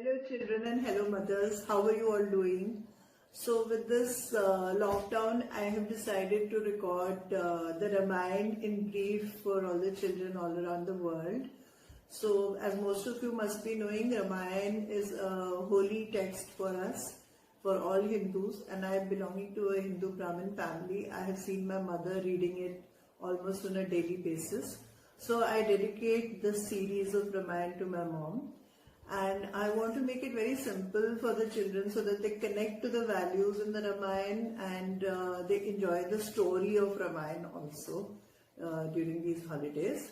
Hello children and hello mothers, how are you all doing? So with this lockdown, I have decided to record the Ramayana in brief for all the children all around the world. So as most of you must be knowing, Ramayana is a holy text for us, for all Hindus, and I am belonging to a Hindu Brahmin family. I have seen my mother reading it almost on a daily basis. So I dedicate this series of Ramayana to my mom. And I want to make it very simple for the children so that they connect to the values in the Ramayana and they enjoy the story of Ramayana also during these holidays.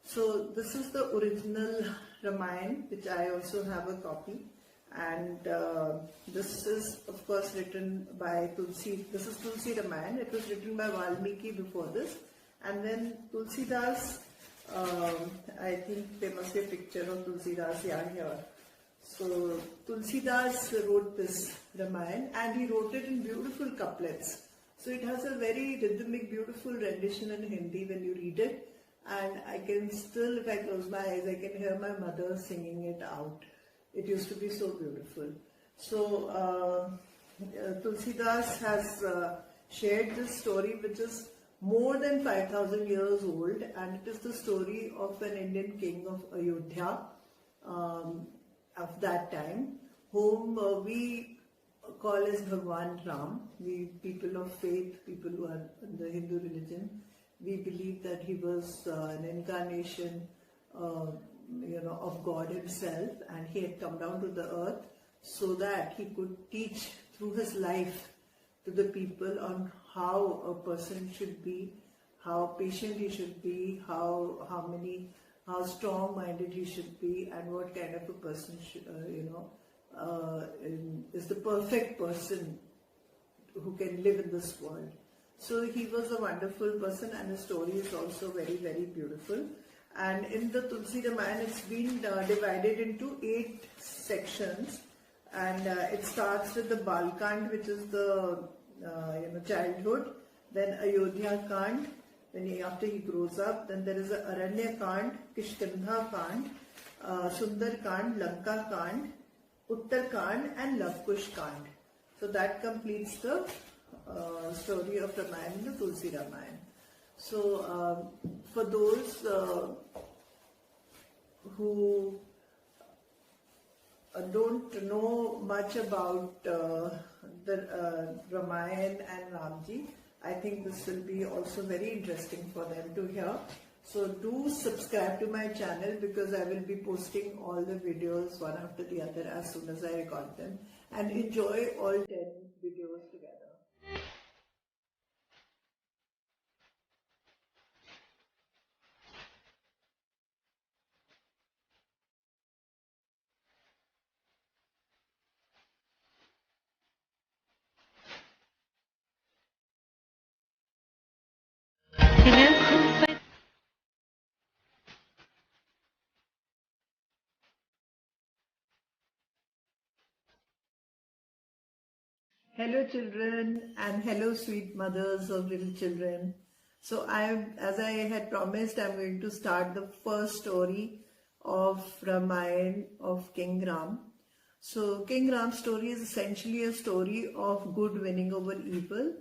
So this is the original Ramayana, which I also have a copy. And this is of course written by Tulsi. This is Tulsi Ramayana. It was written by Valmiki before this. And then Tulsidas, I think there must be a picture of Tulsidas here. So Tulsidas wrote this Ramayana and he wrote it in beautiful couplets. So it has a very rhythmic, beautiful rendition in Hindi when you read it. And I can still, if I close my eyes, I can hear my mother singing it out. It used to be so beautiful. So Tulsidas has shared this story which is more than 5,000 years old, and it is the story of an Indian king of Ayodhya of that time, whom we call as Bhagwan Ram. We people of faith, people who are in the Hindu religion, we believe that he was an incarnation of God himself, and he had come down to the earth so that he could teach through his life to the people on how a person should be, how patient he should be, how strong-minded he should be, and what kind of a person should, is the perfect person who can live in this world. So he was a wonderful person, and his story is also very, very beautiful. And in the Tulsi Ramayana, it's been divided into 8 sections. And it starts with the Balkand, which is the childhood, then Ayodhya Kand, then after he grows up, then there is a Aranya Kand, Kishkandha Kand, Sundar Kand, Lanka Kand, Uttar Kand, and Lavkush Kand. So that completes the story of Ramayana, the Tulsi Ramayana. So for those who don't know much about the Ramayana and Ramji, I think this will be also very interesting for them to hear. So do subscribe to my channel, because I will be posting all the videos one after the other as soon as I record them, and enjoy all 10 videos together. Hello children, and hello sweet mothers of little children. So as I had promised, I'm going to start the first story of Ramayana of King Ram. So King Ram's story is essentially a story of good winning over evil,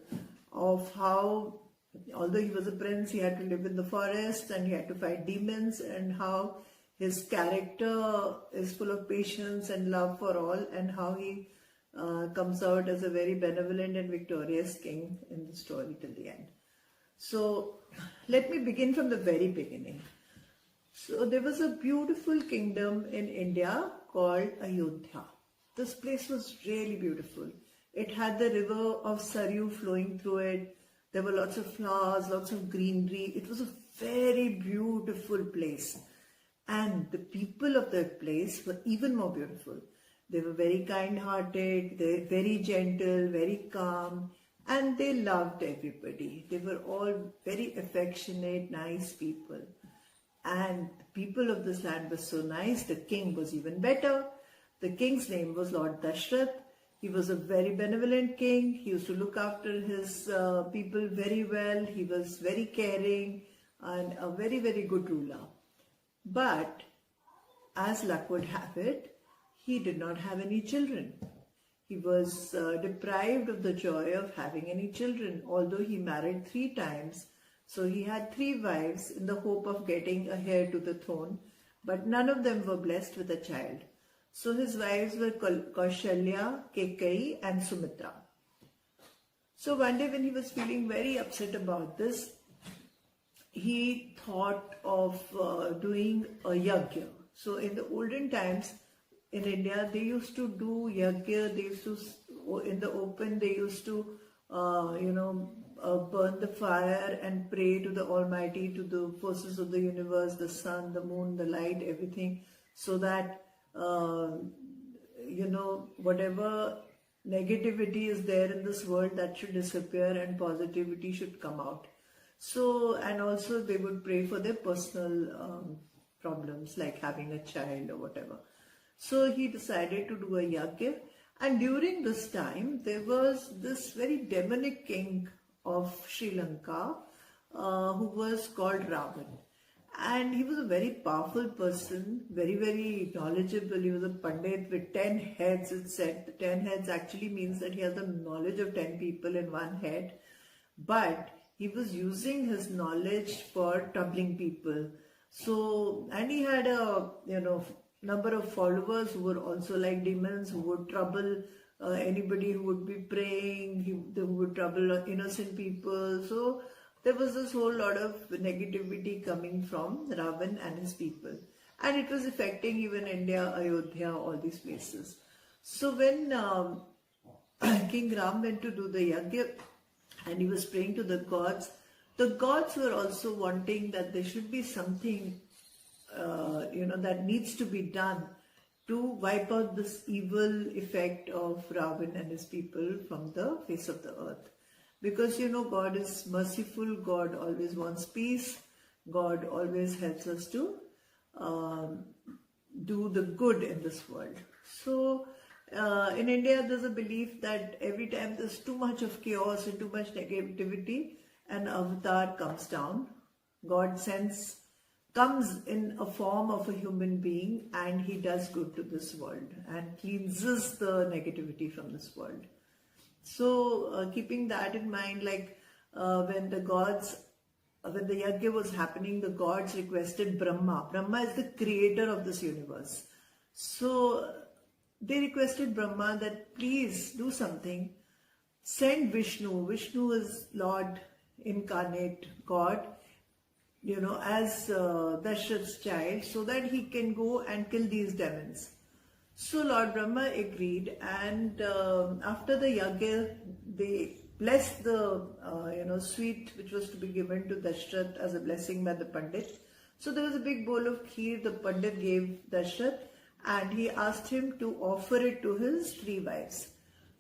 of how, although he was a prince, he had to live in the forest and he had to fight demons, and how his character is full of patience and love for all, and how he comes out as a very benevolent and victorious king in the story till the end. So let me begin from the very beginning. So there was a beautiful kingdom in India called Ayodhya. This place was really beautiful. It had the river of Saryu flowing through it. There were lots of flowers, lots of greenery. It was a very beautiful place. And the people of that place were even more beautiful. They were very kind-hearted, they were very gentle, very calm, and they loved everybody. They were all very affectionate, nice people. And the people of this land were so nice. The king was even better. The king's name was Lord Dashrath. He was a very benevolent king. He used to look after his people very well. He was very caring and a very, very good ruler. But as luck would have it, he did not have any children. He was deprived of the joy of having any children, although he married 3 times. So he had 3 wives in the hope of getting a heir to the throne, but none of them were blessed with a child. So his wives were Kaushalya, Kekai and Sumitra. So one day when he was feeling very upset about this, he thought of doing a yajna. So in the olden times in India, they used to do yajna, they used to, in the open, they used to, burn the fire and pray to the Almighty, to the forces of the universe, the sun, the moon, the light, everything, so that, whatever negativity is there in this world, that should disappear and positivity should come out. So, and also they would pray for their personal problems like having a child or whatever. So he decided to do a yajna, and during this time there was this very demonic king of Sri Lanka who was called Ravan. And he was a very powerful person, very, very knowledgeable. He was a Pandit with 10 heads, it said. The 10 heads actually means that he has the knowledge of 10 people in one head. But he was using his knowledge for troubling people. So, and he had a, number of followers who were also like demons, who would trouble anybody who would be praying, who would trouble innocent people. So, there was this whole lot of negativity coming from Ravan and his people. And it was affecting even India, Ayodhya, all these places. So when King Ram went to do the yajna and he was praying to the gods were also wanting that there should be something, that needs to be done to wipe out this evil effect of Ravan and his people from the face of the earth. Because, God is merciful, God always wants peace, God always helps us to do the good in this world. So, in India, there's a belief that every time there's too much of chaos and too much negativity, an avatar comes down. God comes in a form of a human being, and he does good to this world and cleanses the negativity from this world. So, keeping that in mind, like when the yajna was happening, the gods requested Brahma. Brahma is the creator of this universe. So, they requested Brahma that please do something. Send Vishnu. Vishnu is Lord incarnate God, as Dashrath's child, so that he can go and kill these demons. So Lord Brahma agreed, and after the yajna, they blessed the sweet which was to be given to Dashrath as a blessing by the Pandit. So there was a big bowl of kheer the Pandit gave Dashrath, and he asked him to offer it to his 3 wives.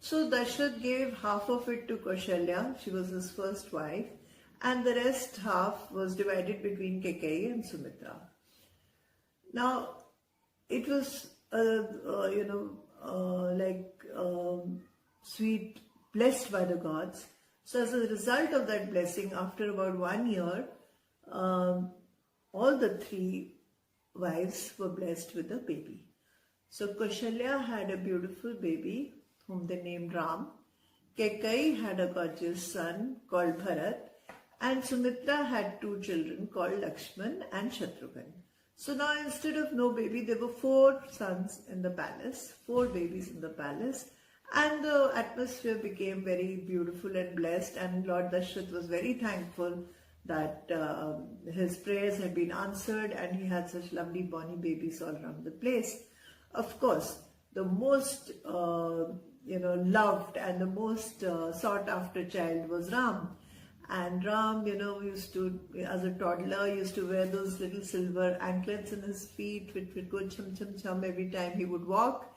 So Dashrath gave half of it to Kaushalya, she was his first wife, and the rest half was divided between Kekai and Sumitra. Now, it was sweet, blessed by the gods. So as a result of that blessing, after about 1 year, all the 3 wives were blessed with a baby. So Kaushalya had a beautiful baby whom they named Ram. Kekai had a gorgeous son called Bharat, and Sumitra had 2 children called Lakshman and Shatrughan. So now instead of no baby, there were 4 sons in the palace, 4 babies in the palace, and the atmosphere became very beautiful and blessed, and Lord Dashrath was very thankful that his prayers had been answered and he had such lovely bonny babies all around the place. Of course, the most loved and the most sought after child was Ram. And Ram, used to, as a toddler, used to wear those little silver anklets in his feet, which would go chum chum chum every time he would walk.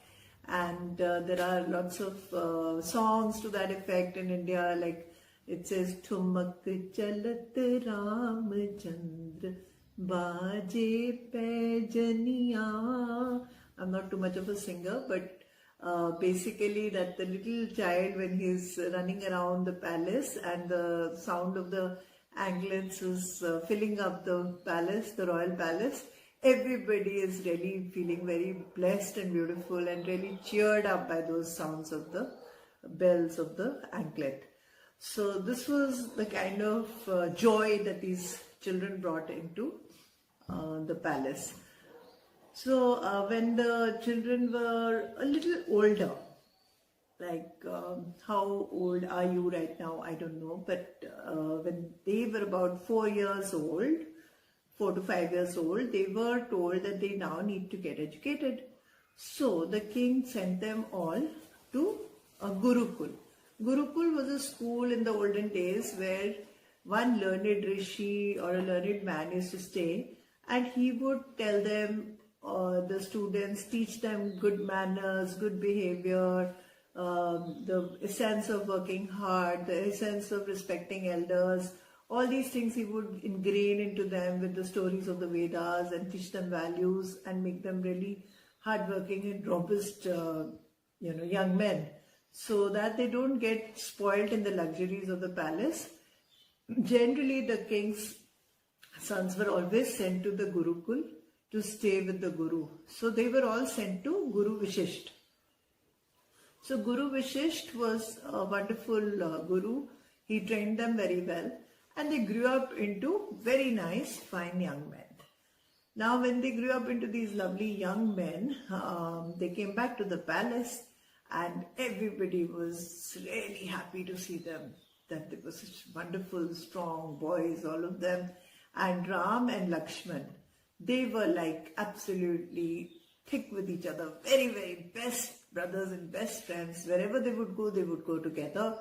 And there are lots of songs to that effect in India, like it says, Thumak chalat Ram Chandra Baje Pejaniya. I'm not too much of a singer, but basically that the little child, when he's running around the palace and the sound of the anklets is filling up the palace, the royal palace, everybody is really feeling very blessed and beautiful and really cheered up by those sounds of the bells of the anklet. So this was the kind of joy that these children brought into the palace. So when the children were a little older, like how old are you right now? I don't know, but when they were about 4 years old, 4 to 5 years old, they were told that they now need to get educated. So the king sent them all to a Gurukul. Gurukul was a school in the olden days where one learned rishi or a learned man used to stay, and he would tell them, the students, teach them good manners, good behavior, the essence of working hard, the essence of respecting elders. All these things he would ingrain into them with the stories of the Vedas and teach them values and make them really hardworking and robust, young men, so that they don't get spoilt in the luxuries of the palace. Generally, the king's sons were always sent to the Gurukul to stay with the Guru. So they were all sent to Guru Vishisht. So Guru Vishisht was a wonderful Guru. He trained them very well, and they grew up into very nice, fine young men. Now when they grew up into these lovely young men, they came back to the palace, and everybody was really happy to see them, that they were such wonderful, strong boys, all of them. And Ram and Lakshman, they were like absolutely thick with each other, very, very best brothers and best friends. Wherever they would go together.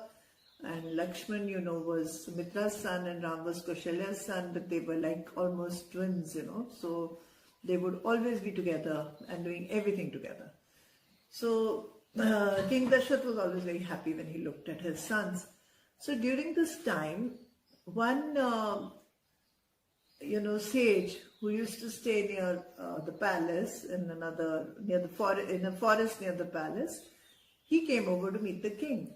And Lakshman, was Sumitra's son, and Ram was Kaushalya's son, but they were like almost twins, so they would always be together and doing everything together. So King Dashrath was always very happy when he looked at his sons. So during this time, one sage who used to stay near the palace in a forest near the palace, he came over to meet the king.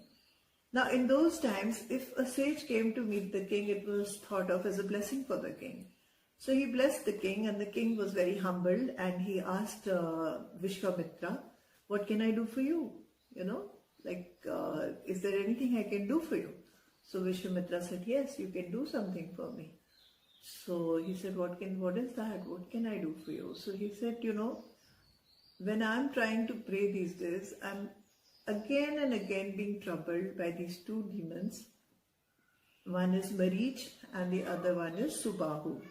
Now in those times, if a sage came to meet the king, it was thought of as a blessing for the king. So he blessed the king, and the king was very humbled, and he asked Vishwamitra, what can I do for you? Is there anything I can do for you? So Vishwamitra said, yes, you can do something for me. So he said, what is that? What can I do for you? So he said, when I'm trying to pray these days, I'm again and again being troubled by these two demons. One is Marich and the other one is Subahu.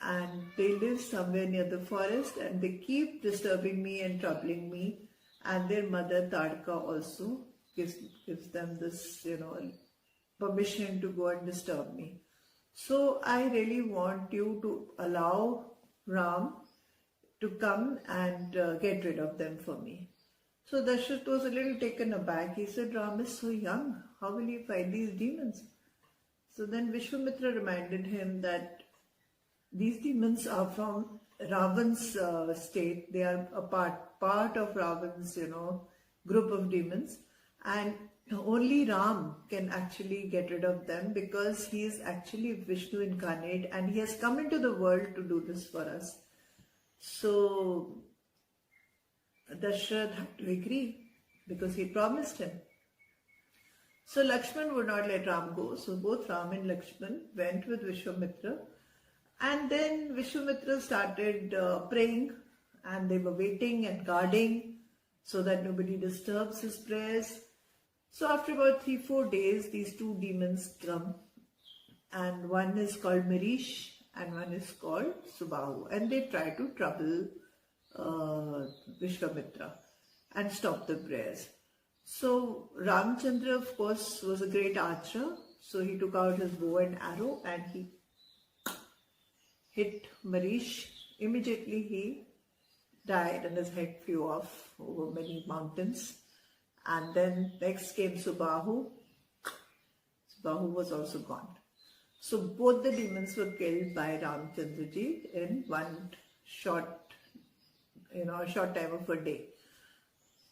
And they live somewhere near the forest, and they keep disturbing me and troubling me. And their mother Tadka also gives them this, permission to go and disturb me. So I really want you to allow Ram to come and get rid of them for me. So Dashrath was a little taken aback. He said, Ram is so young. How will he fight these demons? So then Vishwamitra reminded him that these demons are from Ravan's state. They are a part of Ravan's, group of demons. And only Ram can actually get rid of them, because he is actually Vishnu incarnate, and he has come into the world to do this for us. So Dashrath had to agree, because he promised him. So Lakshman would not let Ram go. So both Ram and Lakshman went with Vishwamitra. And then Vishwamitra started praying, and they were waiting and guarding so that nobody disturbs his prayers. So after about 3-4 days, these two demons come, and one is called Marish and one is called Subahu, and they try to trouble Vishwamitra and stop the prayers. So Ramchandra, of course, was a great archer, so he took out his bow and arrow and he hit Marish. Immediately he died and his head flew off over many mountains. And then next came Subahu. Subahu was also gone. So both the demons were killed by Ramchandraji in one short time of a day.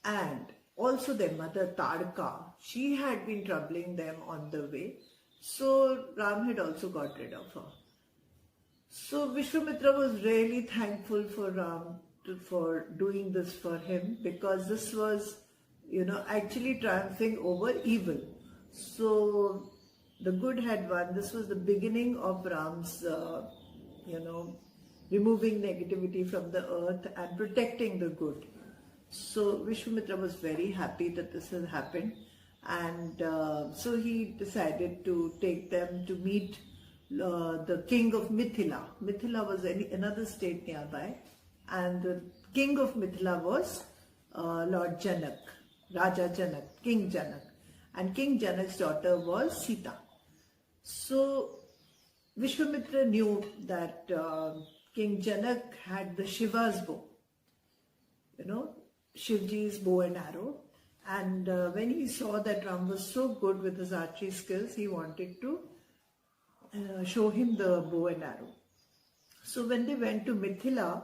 And also their mother Tadka, she had been troubling them on the way. So Ram had also got rid of her. So Vishwamitra was really thankful for Ram for doing this for him, because this was, actually triumphing over evil. So the good had won. This was the beginning of Ram's, removing negativity from the earth and protecting the good. So Vishwamitra was very happy that this has happened, and so he decided to take them to meet the king of Mithila. Mithila was another state nearby, and the king of Mithila was Lord Janak, Raja Janak, King Janak, and King Janak's daughter was Sita. So Vishwamitra knew that King Janak had the Shiva's bow, Shivji's bow and arrow, and when he saw that Ram was so good with his archery skills, he wanted to show him the bow and arrow. So when they went to Mithila,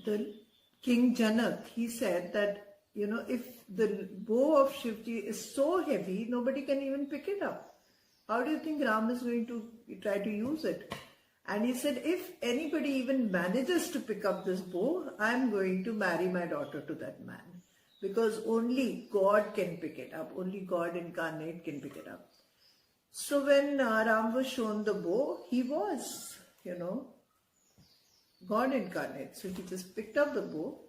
the King Janak, he said that, if the bow of Shivji is so heavy, nobody can even pick it up. How do you think Ram is going to try to use it? And he said, if anybody even manages to pick up this bow, I'm going to marry my daughter to that man. Because only God can pick it up. Only God incarnate can pick it up. So when Ram was shown the bow, he was, God incarnate. So he just picked up the bow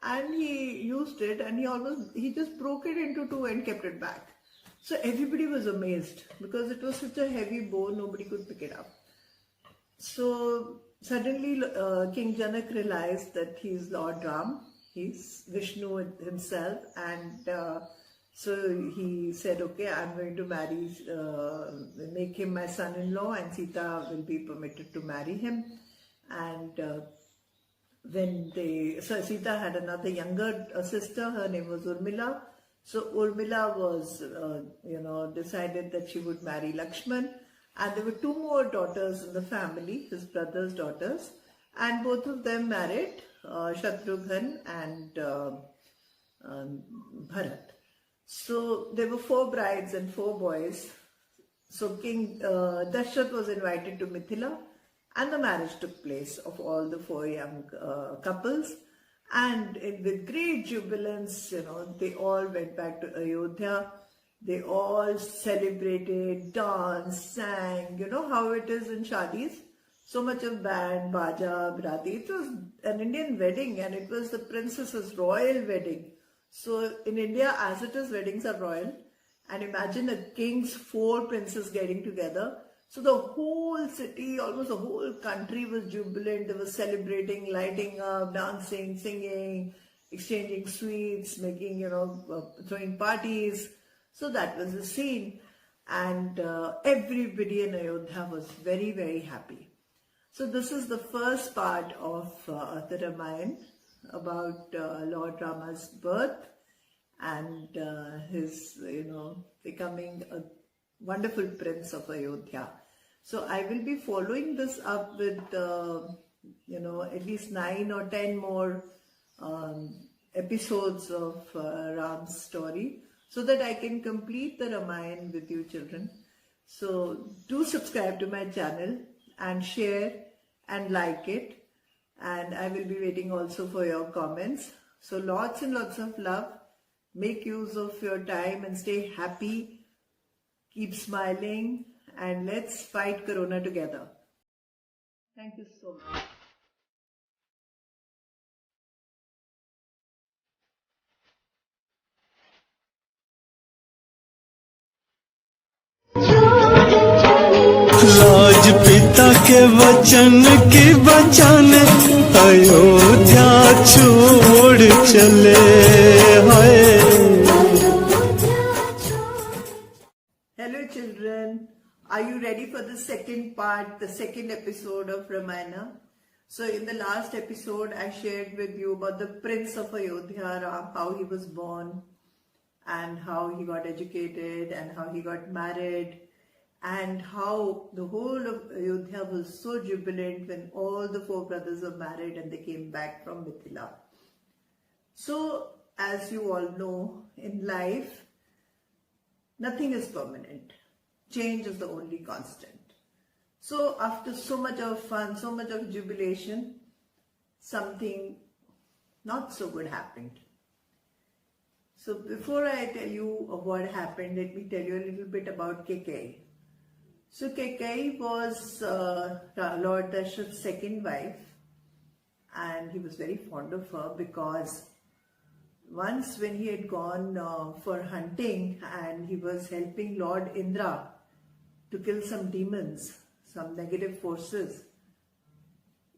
and he used it, and he just broke it into two and kept it back. So everybody was amazed, because it was such a heavy bow, nobody could pick it up. So suddenly King Janak realized that he's Lord Ram, he's Vishnu himself, and so he said, okay, I'm going to make him my son-in-law, and Sita will be permitted to marry him. And so Sita had another younger sister, her name was Urmila. So Urmila was, decided that she would marry Lakshman. And there were two more daughters in the family, his brother's daughters. And both of them married Shatrughan and Bharat. So there were 4 brides and 4 boys. So King Dashrath was invited to Mithila, and the marriage took place of all the 4 young couples. And with great jubilance, they all went back to Ayodhya. They all celebrated, danced, sang, how it is in shadis. So much of band, baja, brati. It was an Indian wedding, and it was the princess's royal wedding. So in India, as it is, weddings are royal. And imagine a king's 4 princes getting together. So the whole city, almost the whole country was jubilant. They were celebrating, lighting up, dancing, singing, exchanging sweets, making, throwing parties. So that was the scene. And everybody in Ayodhya was very, very happy. So this is the first part of the Ramayana about Lord Rama's birth and his, becoming a wonderful prince of Ayodhya. So I will be following this up with, at least 9 or 10 more episodes of Ram's story, so that I can complete the Ramayana with you children. So do subscribe to my channel and share and like it. And I will be waiting also for your comments. So lots and lots of love. Make use of your time and stay happy. Keep smiling, and let's fight Corona together. Thank you so much. लाज पिता के वचन की बचन अयोध्या छोड़ चले हाय. Hello children, are you ready for the second part, the second episode of Ramayana? So in the last episode I shared with you about the prince of Ayodhya, Ram, how he was born and how he got educated and how he got married, and how the whole of Ayodhya was so jubilant when all the 4 brothers were married and they came back from Mithila. So as you all know, in life nothing is permanent. Change is the only constant. So after so much of fun, so much of jubilation, something not so good happened. So before I tell you what happened, let me tell you a little bit about Kekai. So Kekai was Lord Dasharatha's second wife, and he was very fond of her because once when he had gone for hunting and he was helping Lord Indra to kill some demons, some negative forces.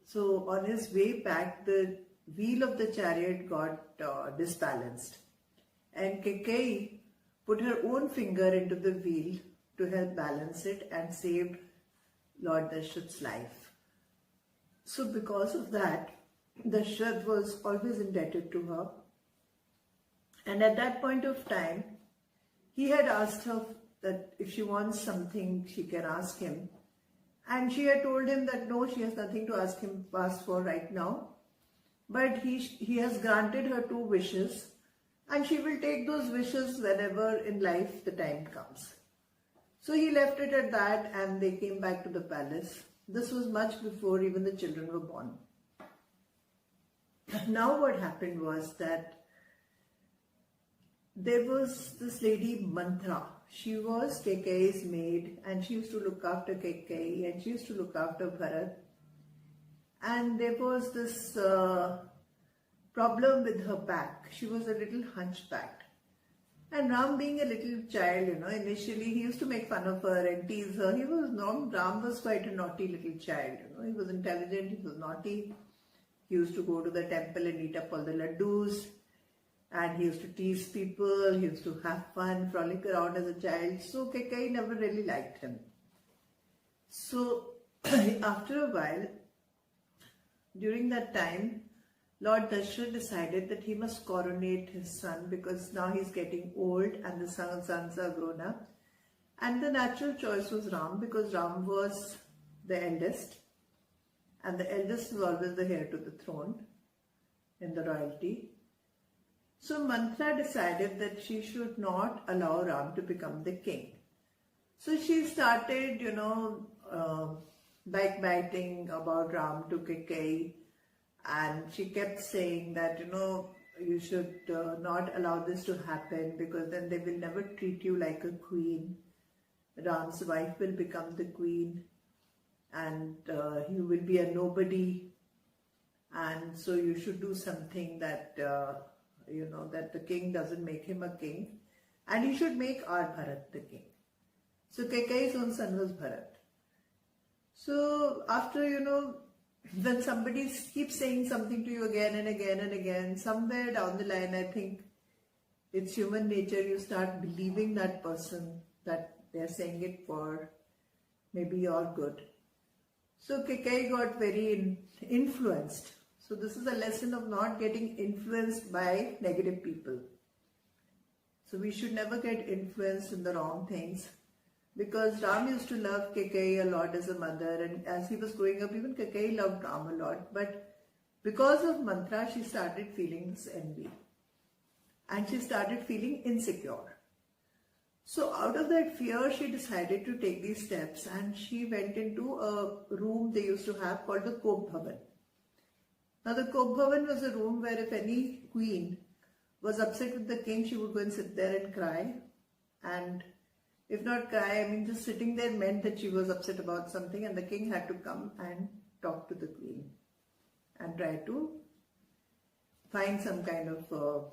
So on his way back, the wheel of the chariot got disbalanced, and Kekai put her own finger into the wheel to help balance it and saved Lord Dasharatha's life. So because of that, Dasharatha was always indebted to her. And at that point of time, he had asked her that if she wants something, she can ask him. And she had told him that no, she has nothing to ask for right now. But he has granted her 2 wishes, and she will take those wishes whenever in life the time comes. So he left it at that, and they came back to the palace. This was much before even the children were born. Now what happened was that there was this lady Mantra. She was Kekai's maid, and she used to look after Kekai, and she used to look after Bharat. And there was this problem with her back. She was a little hunchbacked. And Ram, being a little child, initially he used to make fun of her and tease her. Ram was quite a naughty little child. He was intelligent, he was naughty. He used to go to the temple and eat up all the laddus. And he used to tease people, he used to have fun, frolic around as a child. So Kekai never really liked him. So after a while, during that time, Lord Dasharatha decided that he must coronate his son because now he's getting old and the sons are grown up. And the natural choice was Ram because Ram was the eldest. And the eldest is always the heir to the throne in the royalty. So Mantra decided that she should not allow Ram to become the king. So she started, backbiting about Ram to Kekai, and she kept saying that, you should not allow this to happen because then they will never treat you like a queen. Ram's wife will become the queen, and you will be a nobody, and so you should do something that that the king doesn't make him a king, and he should make our Bharat the king. So Kekai's own son was Bharat. So after, when somebody keeps saying something to you again and again and again, somewhere down the line, I think it's human nature, you start believing that person, that they're saying it for maybe your good. So Kekai got very influenced. So this is a lesson of not getting influenced by negative people. So we should never get influenced in the wrong things, because Ram used to love Kekai a lot as a mother, and as he was growing up, even Kekai loved Ram a lot. But because of Mantra, she started feeling this envy, and she started feeling insecure. So out of that fear, she decided to take these steps, and she went into a room they used to have called the Kop Bhavan. Now the Kop Bhavan was a room where if any queen was upset with the king, she would go and sit there and cry. And if not cry, just sitting there meant that she was upset about something, and the king had to come and talk to the queen and try to find some kind of,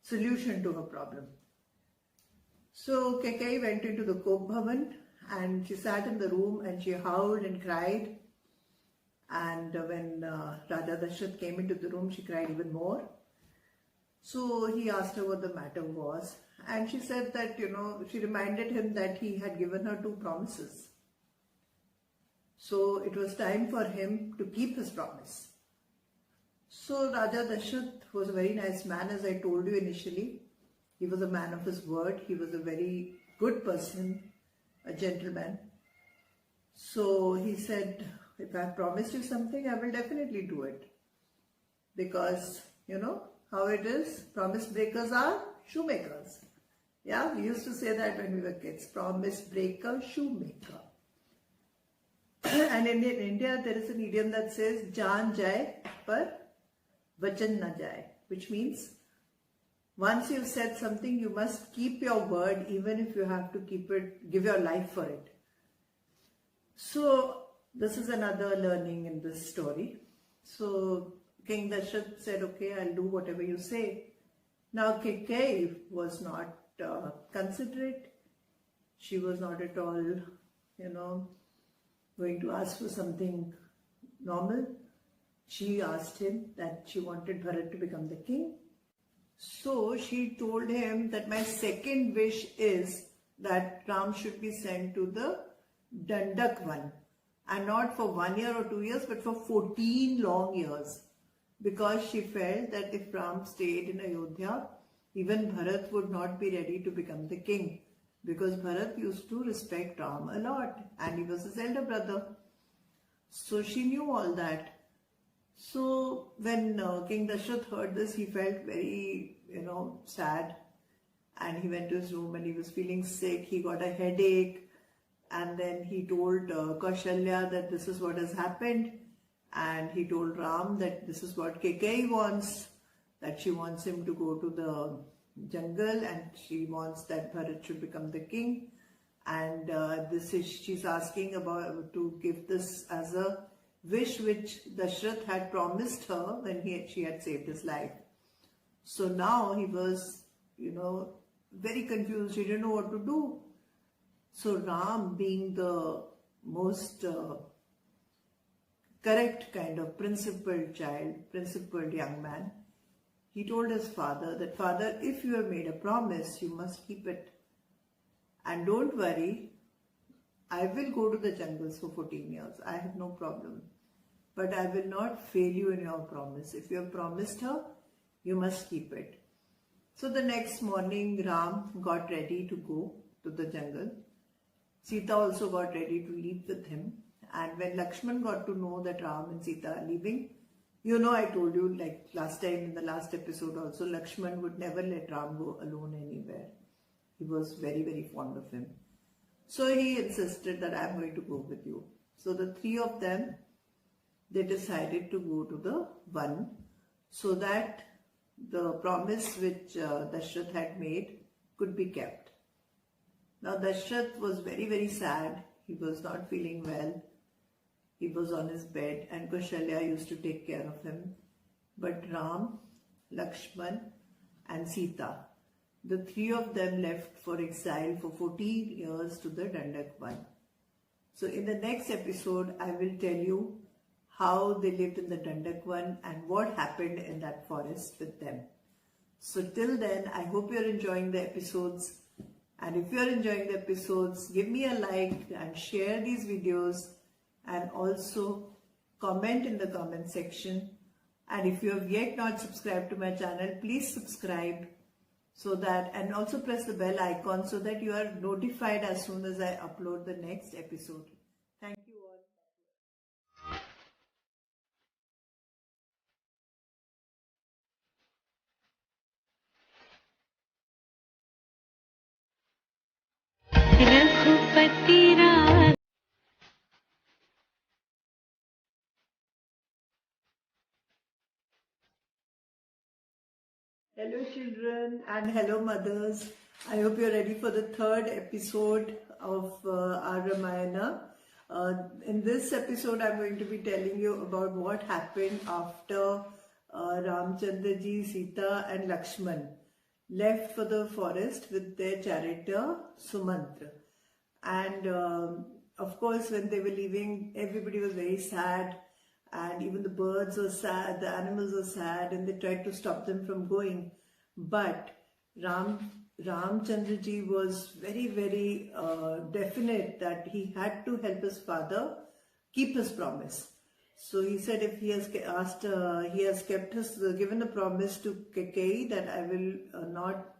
solution to her problem. So Kekai went into the Kop Bhavan, and she sat in the room and she howled and cried. And when Raja Dasharatha came into the room, she cried even more. So he asked her what the matter was. And she said that, she reminded him that he had given her 2 promises. So it was time for him to keep his promise. So Raja Dasharatha was a very nice man, as I told you initially. He was a man of his word. He was a very good person, a gentleman. So he said, if I promised you something, I will definitely do it. Because, how it is, promise breakers are shoemakers. Yeah, we used to say that when we were kids. Promise breaker, shoemaker. And in India, there is an idiom that says, Jaan jaye, par vachan na jaye. Which means, once you've said something, you must keep your word, even if you have to give your life for it. So, this is another learning in this story. So, King Dashrath said, okay, I'll do whatever you say. Now, Kaikeyi was not considerate. She was not at all, going to ask for something normal. She asked him that she wanted Bharat to become the king. So she told him that my second wish is that Ram should be sent to the Dandak Van, and not for 1 year or 2 years, but for 14 long years, because she felt that if Ram stayed in Ayodhya, even Bharat would not be ready to become the king, because Bharat used to respect Ram a lot and he was his elder brother. So she knew all that. So when King Dashrath heard this, he felt very, sad, and he went to his room and he was feeling sick. He got a headache, and then he told Kaushalya that this is what has happened, and he told Ram that this is what Kaikeyi wants, that she wants him to go to the jungle and she wants that Bharat should become the king, and she's asking about to give this as a wish which Dashrath had promised her when she had saved his life. So now he was, very confused. He didn't know what to do. So Ram, being the most correct kind of principled young man, he told his father that, Father, if you have made a promise, you must keep it. And don't worry, I will go to the jungles for 14 years. I have no problem. But I will not fail you in your promise. If you have promised her, you must keep it. So the next morning, Ram got ready to go to the jungle. Sita also got ready to leave with him. And when Lakshman got to know that Ram and Sita are leaving, I told you, like last time in the last episode also, Lakshman would never let Ram go alone anywhere. He was very, very fond of him. So he insisted that I am going to go with you. So the three of them, they decided to go to the Van, so that the promise which Dashrath had made could be kept. Now Dashrath was very, very sad. He was not feeling well. He was on his bed and Kaushalya used to take care of him. But Ram, Lakshman and Sita, the three of them left for exile for 14 years to the Dandak Van. So in the next episode, I will tell you how they lived in the Dandak Van and what happened in that forest with them. So till then, I hope you're enjoying the episodes. And if you're enjoying the episodes, give me a like and share these videos, and also comment in the comment section. And if you have yet not subscribed to my channel, please subscribe, so that, and also press the bell icon so that you are notified as soon as I upload the next episode. Thank you all. Hello children and hello mothers. I hope you're ready for the third episode of our Ramayana. In this episode, I'm going to be telling you about what happened after Ramchandra ji, Sita and Lakshman left for the forest with their charioteer Sumantra. And of course, when they were leaving, everybody was very sad. And even the birds were sad, the animals were sad, and they tried to stop them from going. But Ramchandra ji was very, very definite that he had to help his father keep his promise. So he said, if he has given a promise to Kaikeyi that I will not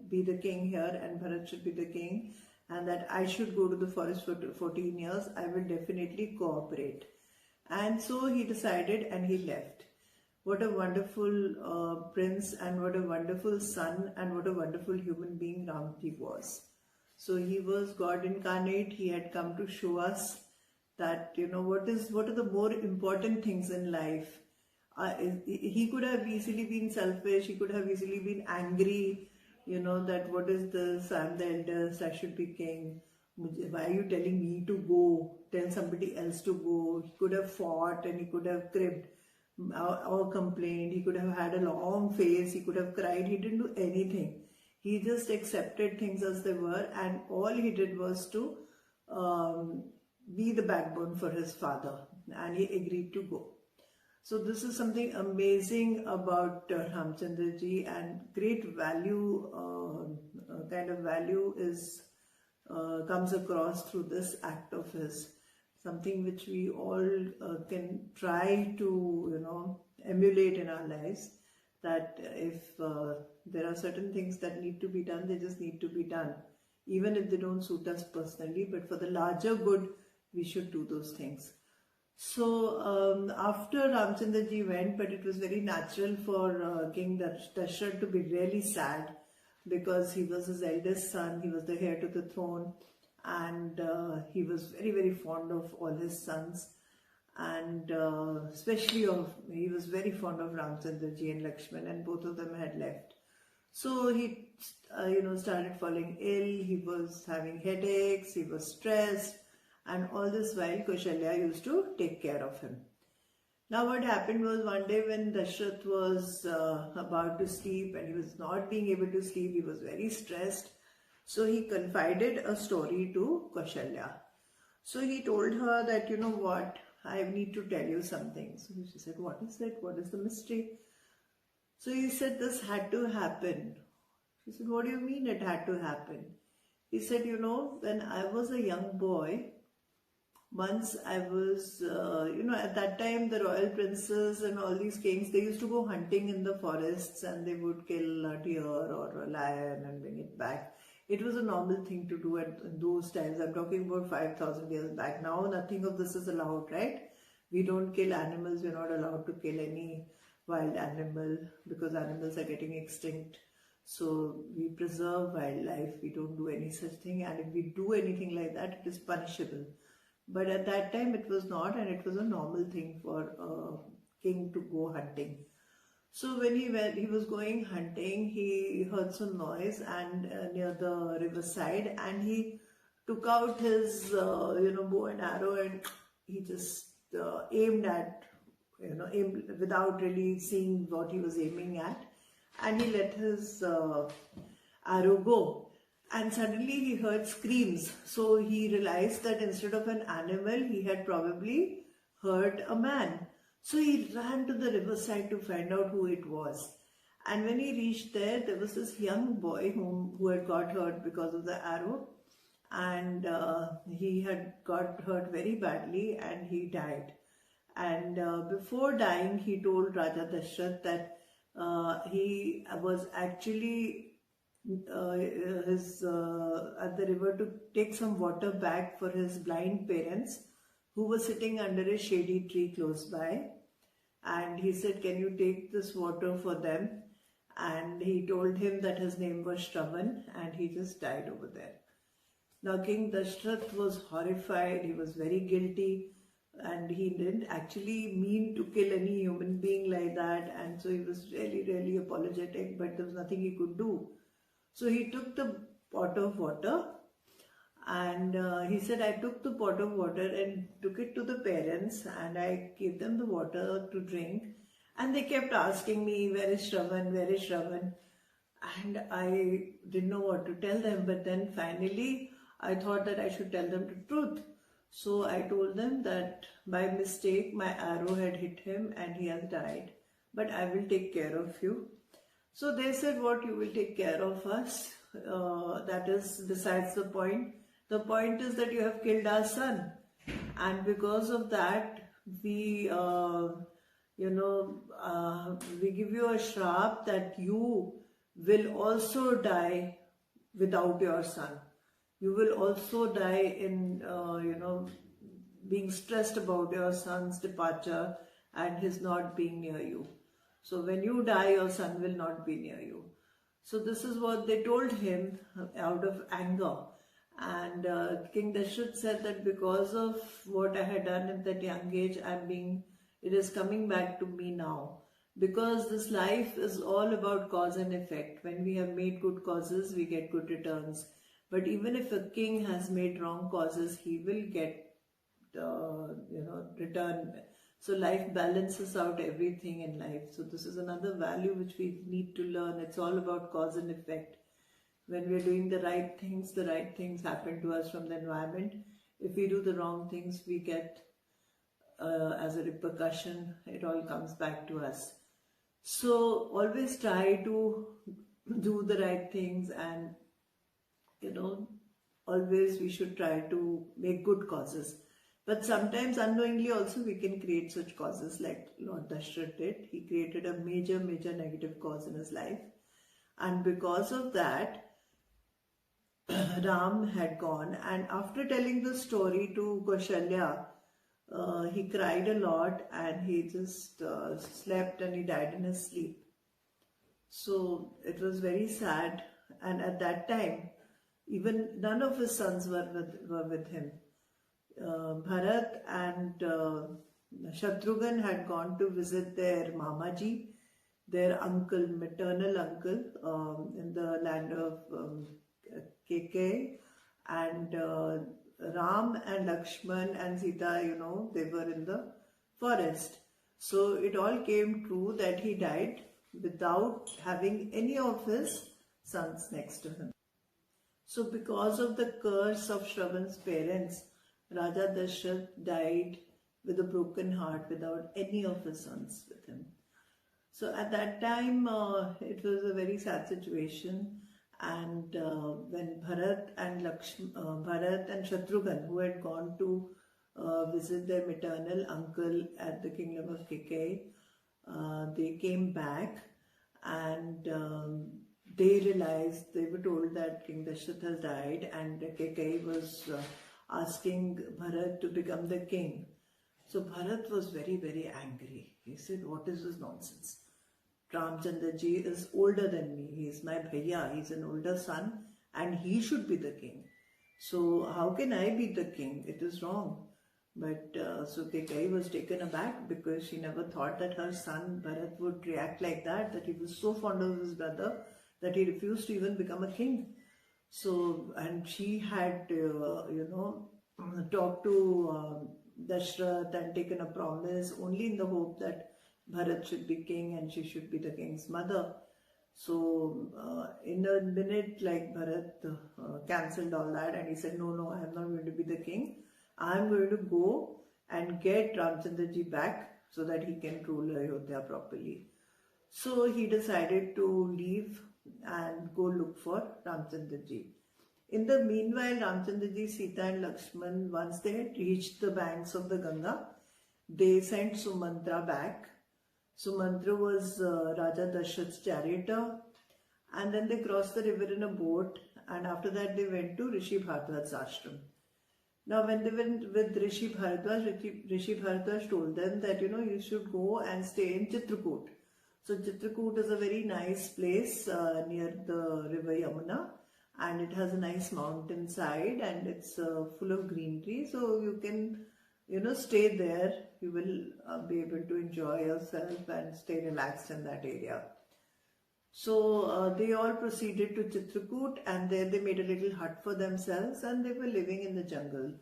be the king here and Bharat should be the king, and that I should go to the forest for 14 years, I will definitely cooperate. And so he decided and he left. what a wonderful prince and what a wonderful son and what a wonderful human being Ramji was. So he was God incarnate. He had come to show us that, what are the more important things in life. He could have easily been selfish. He could have easily been angry, that what is this? I'm the eldest. I should be king. Why are you telling me to go? Tell somebody else to go. He could have fought and he could have cribbed or complained. He could have had a long face. He could have cried. He didn't do anything. He just accepted things as they were, and all he did was to be the backbone for his father, and he agreed to go. So this is something amazing about Ramchandra ji, and great value, kind of value is comes across through this act of his. Something which we all can try to, emulate in our lives. That if there are certain things that need to be done, they just need to be done, even if they don't suit us personally. But for the larger good, we should do those things. So after Ramchandra ji went, but it was very natural for King Dashrath to be really sad, because he was his eldest son, he was the heir to the throne, and he was very, very fond of all his sons, and especially he was very fond of Ramchandra ji and Lakshman, and both of them had left. So he started falling ill. He was having headaches, he was stressed, and all this while Kaushalya used to take care of him. Now what happened was, one day when Dashrath was about to sleep and he was not being able to sleep, he was very stressed. So he confided a story to Kaushalya. So he told her that, what, I need to tell you something. So she said, what is it? What is the mystery? So he said, this had to happen. She said, what do you mean it had to happen? He said, when I was a young boy, once I was, at that time the royal princes and all these kings, they used to go hunting in the forests, and they would kill a deer or a lion and bring it back. It was a normal thing to do in those times. I'm talking about 5,000 years back. Now nothing of this is allowed, right? We don't kill animals. We're not allowed to kill any wild animal because animals are getting extinct. So we preserve wildlife. We don't do any such thing. And if we do anything like that, it is punishable. But at that time it was not, and it was a normal thing for a king to go hunting. So when he was going hunting, he heard some noise and near the riverside, and he took out his bow and arrow, and he just aimed without really seeing what he was aiming at, and he let his arrow go. And suddenly he heard screams. So he realized that instead of an animal, he had probably heard a man. So he ran to the riverside to find out who it was. And when he reached there, there was this young boy who had got hurt because of the arrow. And he had got hurt very badly and he died. And before dying, he told Raja Dashrath that he was actually at the river to take some water back for his blind parents, who were sitting under a shady tree close by. And he said, can you take this water for them? And he told him that his name was Shravan, and he just died over there. Now King Dashrath was horrified. He was very guilty, and he didn't actually mean to kill any human being like that. And so he was really, really apologetic, but there was nothing he could do. So he took the pot of water, and he said, I took the pot of water and took it to the parents, and I gave them the water to drink, and they kept asking me, where is Shravan, where is Shravan? And I didn't know what to tell them, but then finally I thought that I should tell them the truth. So I told them that by mistake my arrow had hit him and he has died, but I will take care of you. So they said, what, you will take care of us? That is besides the point. The point is that you have killed our son, and because of that we give you a shrap that you will also die without your son. You will also die in being stressed about your son's departure and his not being near you. So when you die, your son will not be near you. So this is what they told him out of anger. And King Dashrath said that because of what I had done at that young age, it is coming back to me now. Because this life is all about cause and effect. When we have made good causes, we get good returns. But even if a king has made wrong causes, he will get return. So life balances out everything in life. So this is another value which we need to learn. It's all about cause and effect. When we're doing the right things happen to us from the environment. If we do the wrong things, we get as a repercussion, it all comes back to us. So always try to do the right things, and always we should try to make good causes. But sometimes unknowingly also we can create such causes like Lord Dashrath did. He created a major negative cause in his life, and because of that Ram had gone, and after telling the story to Kaushalya, he cried a lot, and he just slept, and he died in his sleep. So it was very sad, and at that time even none of his sons were with him. Bharat and Shatrughan had gone to visit their Mamaji, their uncle, maternal uncle, in the land of KK, and Ram and Lakshman and Sita, they were in the forest. So it all came true that he died without having any of his sons next to him. So because of the curse of Shravan's parents, Raja Dashrath died with a broken heart without any of his sons with him. So at that time, it was a very sad situation. And when Bharat and Shatrughan, who had gone to visit their maternal uncle at the kingdom of KK, they came back, and they realized, they were told that King Dashrath has died, and KK was asking Bharat to become the king. So Bharat was very angry. He said, what is this nonsense? Ramchandra ji is older than me. He is my bhaiya. He is an older son, and he should be the king. So how can I be the king? It is wrong. But so Kekai was taken aback, because she never thought that her son Bharat would react like that he was so fond of his brother that he refused to even become a king. So, and she had, talked to Dashrath and taken a promise only in the hope that Bharat should be king and she should be the king's mother. So, in a minute, like, Bharat cancelled all that, and he said, no, I am not going to be the king. I am going to go and get Ramchandra ji back so that he can rule Ayodhya properly. So he decided to leave and go look for Ramchandra ji. In the meanwhile, Ramchandra ji, Sita and Lakshman, once they had reached the banks of the Ganga, they sent Sumantra back. Sumantra was Raja Dashrath's charioteer, and then they crossed the river in a boat, and after that they went to Rishi Bharadwaj's ashram. Now when they went with Rishi Bharadwaj, Rishi Bharadwaj told them that, you should go and stay in Chitrakoot. So Chitrakoot is a very nice place near the river Yamuna, and it has a nice mountain side, and it's full of greenery, so you can stay there. You will be able to enjoy yourself and stay relaxed in that area. So they all proceeded to Chitrakoot, and there they made a little hut for themselves, and they were living in the jungle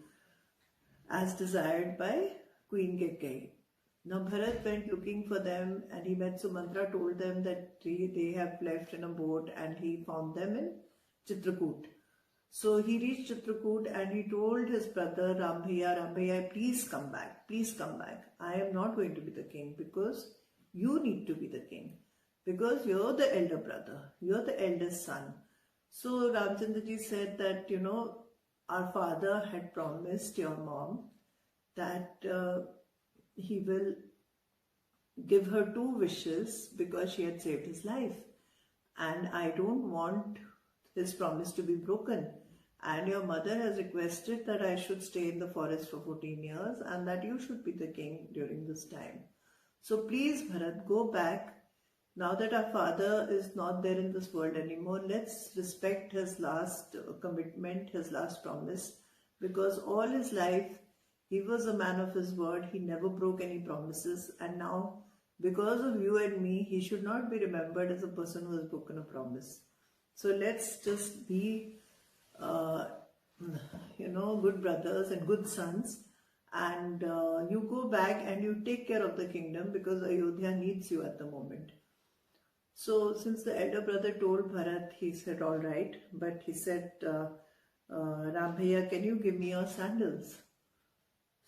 as desired by Queen Kekai. Now Bharat went looking for them, and he met Sumantra, told them that they have left in a boat, and he found them in Chitrakoot. So he reached Chitrakoot, and he told his brother Ram Bhaiya, please come back. I am not going to be the king, because you need to be the king. Because you're the elder brother, you're the eldest son. So Ramchandra ji said that, our father had promised your mom that he will give her 2 wishes because she had saved his life. And I don't want his promise to be broken. And your mother has requested that I should stay in the forest for 14 years and that you should be the king during this time. So please, Bharat, go back now that our father is not there in this world anymore, let's respect his last commitment, his last promise, because all his life he was a man of his word. He never broke any promises, and now because of you and me, he should not be remembered as a person who has broken a promise. So let's just be good brothers and good sons, and you go back and you take care of the kingdom, because Ayodhya needs you at the moment. So since the elder brother told Bharat, he said all right, but he said, Ram Bhaiya, can you give me your sandals?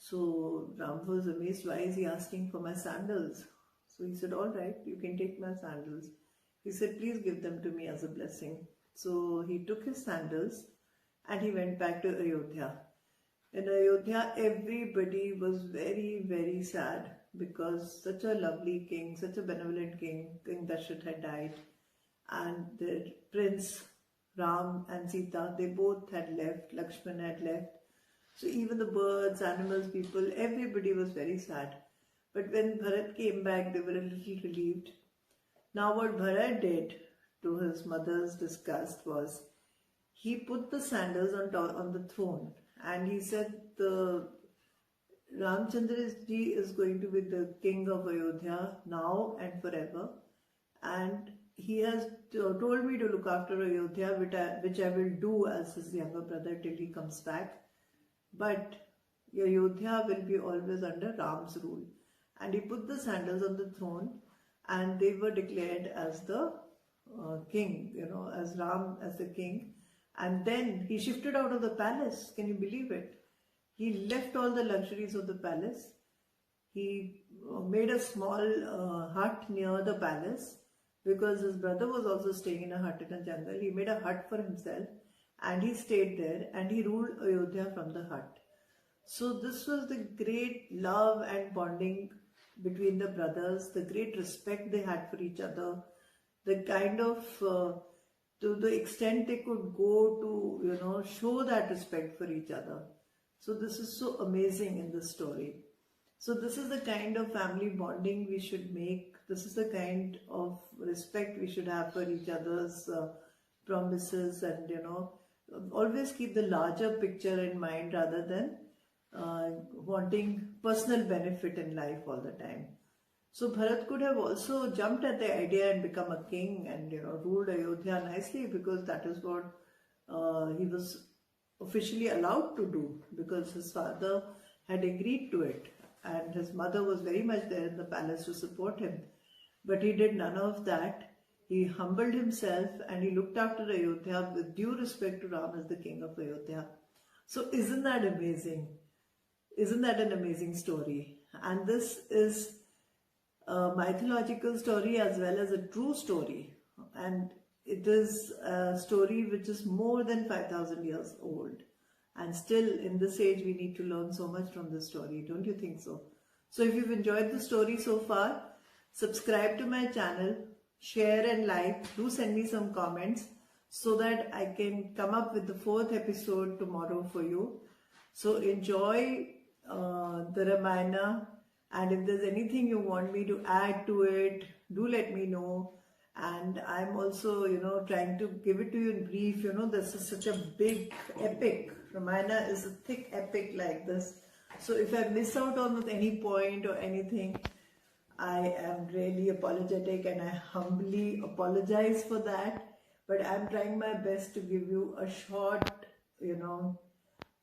So Ram was amazed, why is he asking for my sandals? So he said, all right, you can take my sandals. He said, please give them to me as a blessing. So he took his sandals and he went back to Ayodhya. In Ayodhya, everybody was very, very sad, because such a lovely king, such a benevolent king, King Dashrath had died, and the prince Ram and Sita, they both had left, Lakshman had left. So even the birds, animals, people, everybody was very sad. But when Bharat came back, they were a little relieved. Now what Bharat did, to his mother's disgust, was he put the sandals on the throne, and he said, the Ramchandra ji is going to be the king of Ayodhya now and forever, and he has told me to look after Ayodhya, which I will do as his younger brother till he comes back. But Ayodhya will be always under Ram's rule. And he put the sandals on the throne, and they were declared as the king, as Ram as the king. And then he shifted out of the palace. Can you believe it? He left all the luxuries of the palace. He made a small hut near the palace, because his brother was also staying in a hut in a jungle. He made a hut for himself and he stayed there, and he ruled Ayodhya from the hut. So this was the great love and bonding between the brothers, the great respect they had for each other, the kind of, to the extent they could go to, show that respect for each other. So this is so amazing in this story. So this is the kind of family bonding we should make. This is the kind of respect we should have for each other's promises, and always keep the larger picture in mind rather than wanting personal benefit in life all the time. So Bharat could have also jumped at the idea and become a king and ruled Ayodhya nicely, because that is what he was officially allowed to do, because his father had agreed to it, and his mother was very much there in the palace to support him. But he did none of that. He humbled himself and he looked after Ayodhya with due respect to Ram as the king of Ayodhya. So isn't that amazing? Isn't that an amazing story? And this is a mythological story as well as a true story. And it is a story which is more than 5,000 years old. And still in this age we need to learn so much from this story. Don't you think so? So if you've enjoyed the story so far, subscribe to my channel, share and like. Do send me some comments so that I can come up with the 4th episode tomorrow for you. So enjoy the Ramayana, and if there's anything you want me to add to it, do let me know. And I'm also, trying to give it to you in brief. This is such a big epic. Ramayana is a thick epic like this. So if I miss out on any point or anything, I am really apologetic and I humbly apologize for that. But I'm trying my best to give you a short,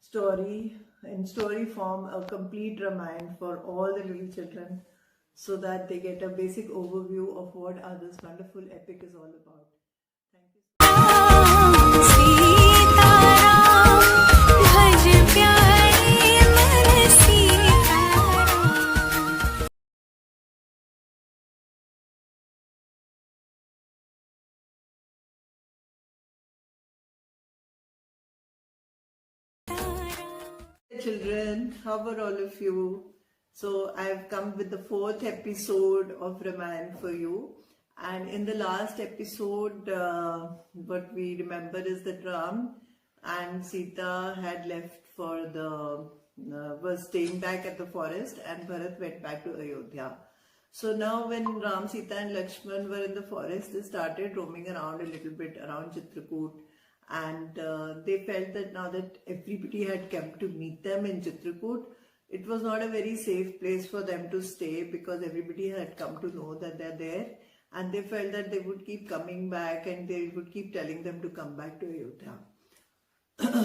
story, in story form, a complete Ramayana for all the little children, so that they get a basic overview of what this wonderful epic is all about. Thank you. Children, how are all of you? So I've come with the 4th episode of Ramayana for you. And in the last episode, what we remember is that Ram and Sita had left was staying back at the forest, and Bharat went back to Ayodhya. So now when Ram, Sita and Lakshman were in the forest, they started roaming around a little bit around Chitrakoot, and they felt that now that everybody had come to meet them in Chitrakoot, it was not a very safe place for them to stay because everybody had come to know that they're there, and they felt that they would keep coming back and they would keep telling them to come back to Ayodhya.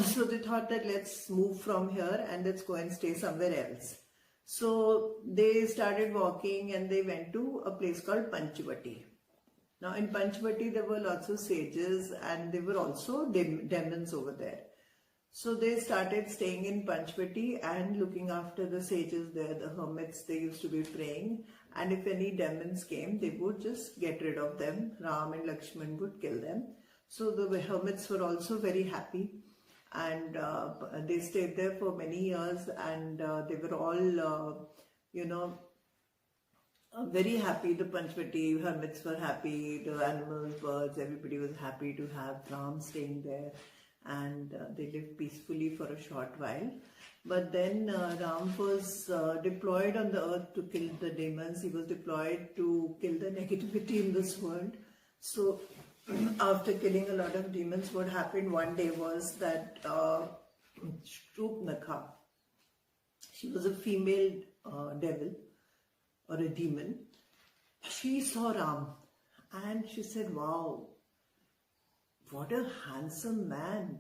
So they thought that let's move from here and let's go and stay somewhere else. So they started walking and they went to a place called Panchavati. Now in Panchavati there were lots of sages and there were also demons over there. So they started staying in Panchavati and looking after the sages there, the hermits. They used to be praying, and if any demons came, they would just get rid of them. Ram and Lakshman would kill them. So the hermits were also very happy, and they stayed there for many years, and they were all, very happy. The Panchavati hermits were happy, the animals, birds, everybody was happy to have Ram staying there, and they lived peacefully for a short while. But then Ram was deployed on the earth to kill the demons. He was deployed to kill the negativity in this world. So after killing a lot of demons, what happened one day was that Shruti, she was a female devil or a demon. She saw Ram and she said, "Wow, what a handsome man.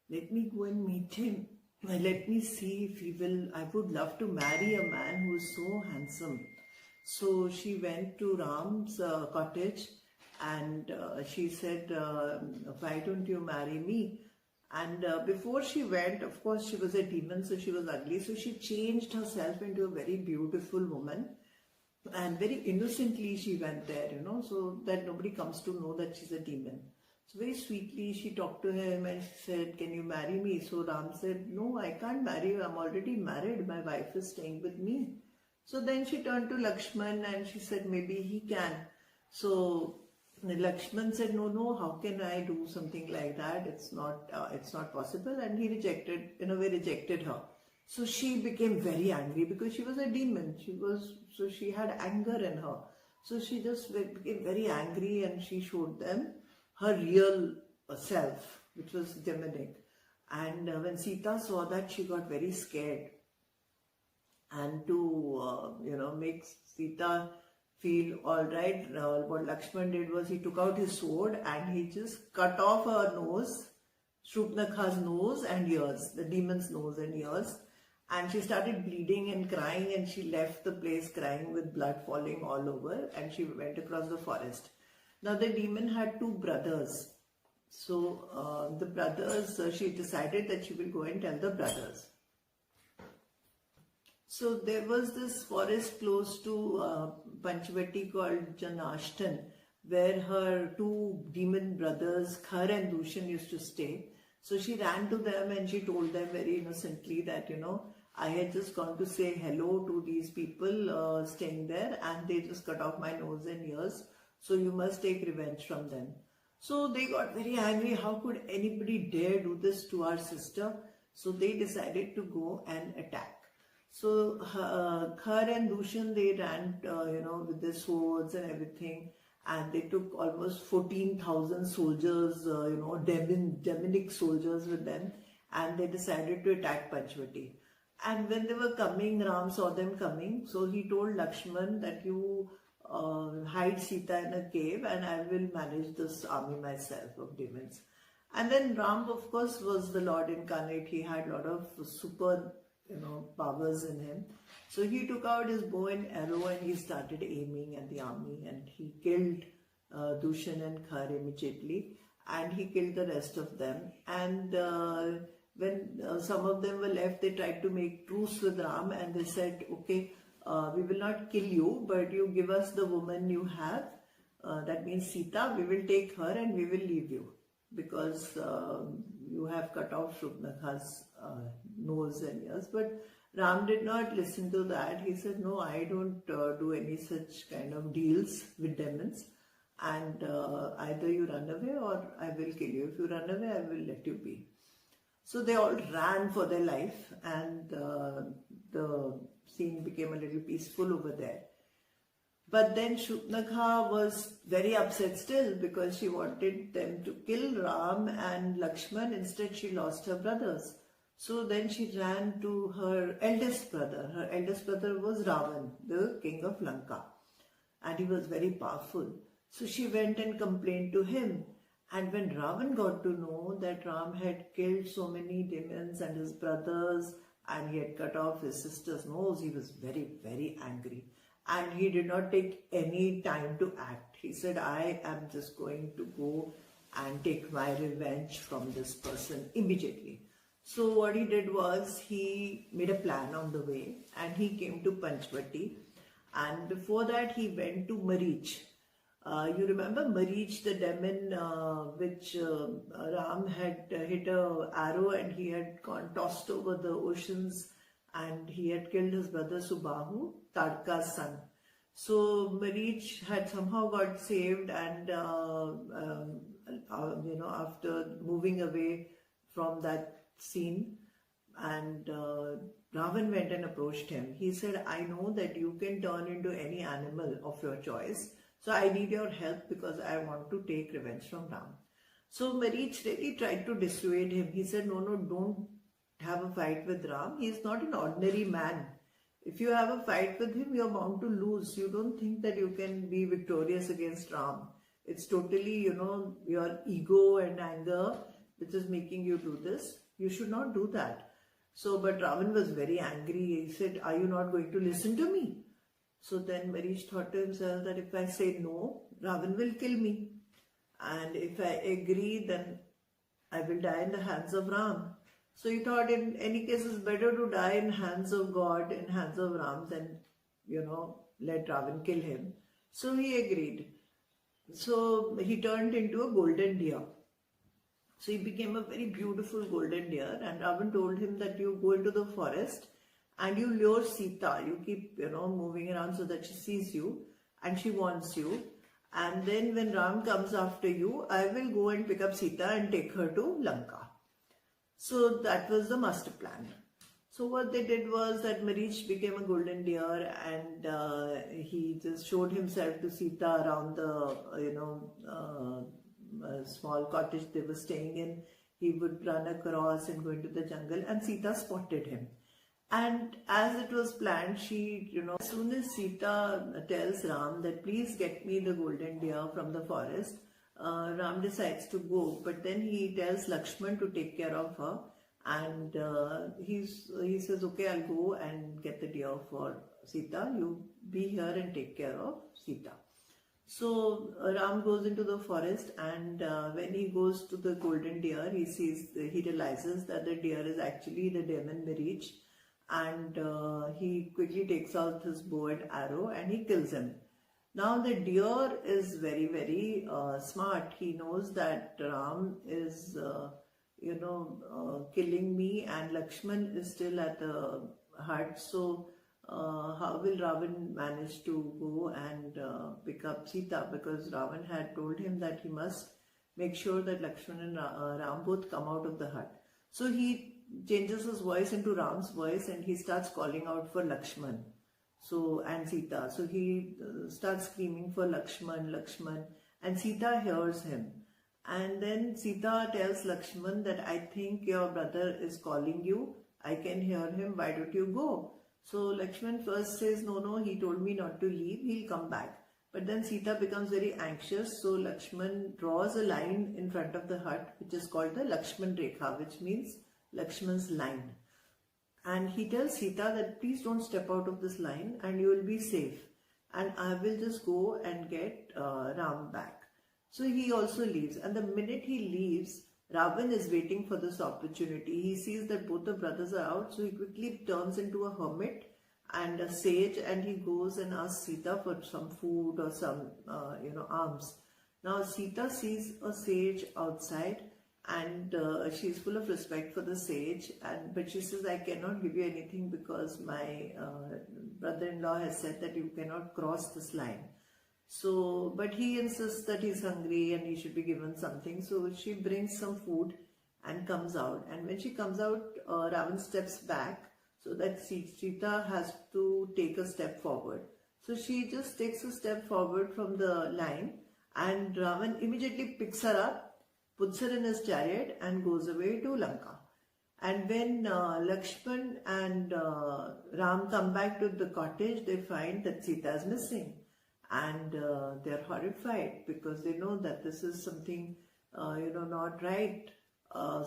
Let me go and meet him. Let me see if he will. I would love to marry a man who is so handsome." So she went to Ram's cottage and she said, "Why don't you marry me?" And before she went, of course, she was a demon, so she was ugly. So she changed herself into a very beautiful woman. And very innocently she went there, so that nobody comes to know that she's a demon. So very sweetly she talked to him and she said, "Can you marry me?" So Ram said, "No, I can't marry you. I'm already married. My wife is staying with me." So then she turned to Lakshman and she said, "Maybe he can." So Lakshman said, "No, how can I do something like that? It's not possible." And he rejected her. So she became very angry because she was a demon. So she had anger in her. So she just became very angry and she showed them her real self, which was demonic. And when Sita saw that, she got very scared. And to, make Sita feel all right, what Lakshman did was he took out his sword and he just cut off her nose, Shruti nose and ears, the demon's nose and ears. And she started bleeding and crying, and she left the place crying with blood falling all over, and she went across the forest. Now the demon had two brothers. So the brothers, she decided that she will go and tell the brothers. So there was this forest close to Panchavati called Janashtan, where her two demon brothers, Khar and Dushan, used to stay. So she ran to them and she told them very innocently that, I had just gone to say hello to these people staying there, and they just cut off my nose and ears. So you must take revenge from them. So they got very angry. How could anybody dare do this to our sister? So they decided to go and attack. So Khar and Dushan, they ran, with their swords and everything, and they took almost 14,000 soldiers, demonic soldiers with them, and they decided to attack Panchavati. And when they were coming, Ram saw them coming, so he told Lakshman that you hide Sita in a cave and I will manage this army myself of demons. And then Ram, of course, was the Lord incarnate. He had a lot of super, powers in him. So he took out his bow and arrow and he started aiming at the army, and he killed Dushan and Khar immediately, and he killed the rest of them. And when some of them were left, they tried to make truce with Ram and they said, "Okay, we will not kill you, but you give us the woman you have, that means Sita, we will take her and we will leave you because you have cut off Shruti nose and ears." But Ram did not listen to that. He said, "No, I don't do any such kind of deals with demons, and either you run away or I will kill you. If you run away, I will let you be." So they all ran for their life, and the scene became a little peaceful over there. But then Shupnakha was very upset still because she wanted them to kill Ram and Lakshman. Instead, she lost her brothers. So then she ran to her eldest brother. Her eldest brother was Ravan, the king of Lanka. And he was very powerful. So she went and complained to him. And when Ravan got to know that Ram had killed so many demons and his brothers, and he had cut off his sister's nose, he was very, very angry. And he did not take any time to act. He said, I am just going to go and take my revenge from this person immediately. So what he did was he made a plan on the way and he came to Panchvati. And before that he went to Marich. You remember Marich, the demon which Ram had hit an arrow and he had gone tossed over the oceans and he had killed his brother Subahu, Tadka's son. So Marich had somehow got saved and after moving away from that scene, and Ravan went and approached him. He said, I know that you can turn into any animal of your choice. So I need your help because I want to take revenge from Ram. So Marich really tried to dissuade him. He said, no, don't have a fight with Ram. He is not an ordinary man. If you have a fight with him, you're bound to lose. You don't think that you can be victorious against Ram. It's totally, your ego and anger which is making you do this. You should not do that. So, but Ravan was very angry. He said, are you not going to listen to me? So then Marich thought to himself that if I say no, Ravan will kill me. And if I agree, then I will die in the hands of Ram. So he thought in any case it's better to die in hands of God, in hands of Ram, than, let Ravan kill him. So he agreed. So he turned into a golden deer. So he became a very beautiful golden deer, and Ravan told him that you go into the forest and you lure Sita. You keep, moving around so that she sees you and she wants you. And then when Ram comes after you, I will go and pick up Sita and take her to Lanka. So that was the master plan. So what they did was that Marich became a golden deer and he just showed himself to Sita around the, small cottage they were staying in. He would run across and go into the jungle, and Sita spotted him. And as it was planned, she, as soon as Sita tells Ram that please get me the golden deer from the forest, Ram decides to go, but then he tells Lakshman to take care of her, and he says, okay, I'll go and get the deer for Sita, you be here and take care of Sita. So Ram goes into the forest, and when he goes to the golden deer, he realizes that the deer is actually the demon Marich, and he quickly takes out his bow and arrow and he kills him. Now the deer is very, very smart. He knows that Ram is, killing me and Lakshman is still at the hut. So how will Ravan manage to go and pick up Sita? Because Ravan had told him that he must make sure that Lakshman and Ram both come out of the hut. So he changes his voice into Ram's voice and he starts calling out for Lakshman and Sita. So he starts screaming for Lakshman, and Sita hears him. And then Sita tells Lakshman that I think your brother is calling you. I can hear him. Why don't you go? So Lakshman first says, no, he told me not to leave. He'll come back. But then Sita becomes very anxious. So Lakshman draws a line in front of the hut, which is called the Lakshman Rekha, which means Lakshman's line. And he tells Sita that please don't step out of this line and you will be safe. And I will just go and get Ram back. So he also leaves. And the minute he leaves, Ravan is waiting for this opportunity. He sees that both the brothers are out. So he quickly turns into a hermit and a sage, and he goes and asks Sita for some food or some, alms. Now Sita sees a sage outside, and she's full of respect for the sage, but she says, I cannot give you anything because my brother-in-law has said that you cannot cross this line. So, but he insists that he's hungry and he should be given something. So she brings some food and comes out. And when she comes out, Ravan steps back so that Sita has to take a step forward. So she just takes a step forward from the line, and Ravan immediately picks her up, puts her in his chariot and goes away to Lanka. And when Lakshman and Ram come back to the cottage, they find that Sita is missing. And they're horrified because they know that this is something, not right.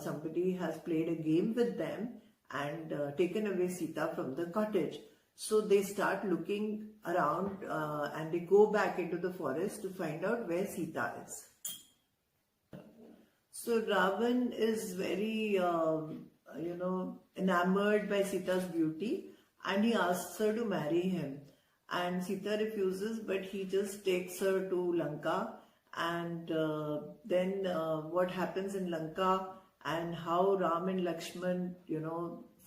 Somebody has played a game with them and taken away Sita from the cottage. So they start looking around and they go back into the forest to find out where Sita is. So Ravan is very, enamored by Sita's beauty, and he asks her to marry him. And Sita refuses, but he just takes her to Lanka. And then what happens in Lanka and how Ram and Lakshman,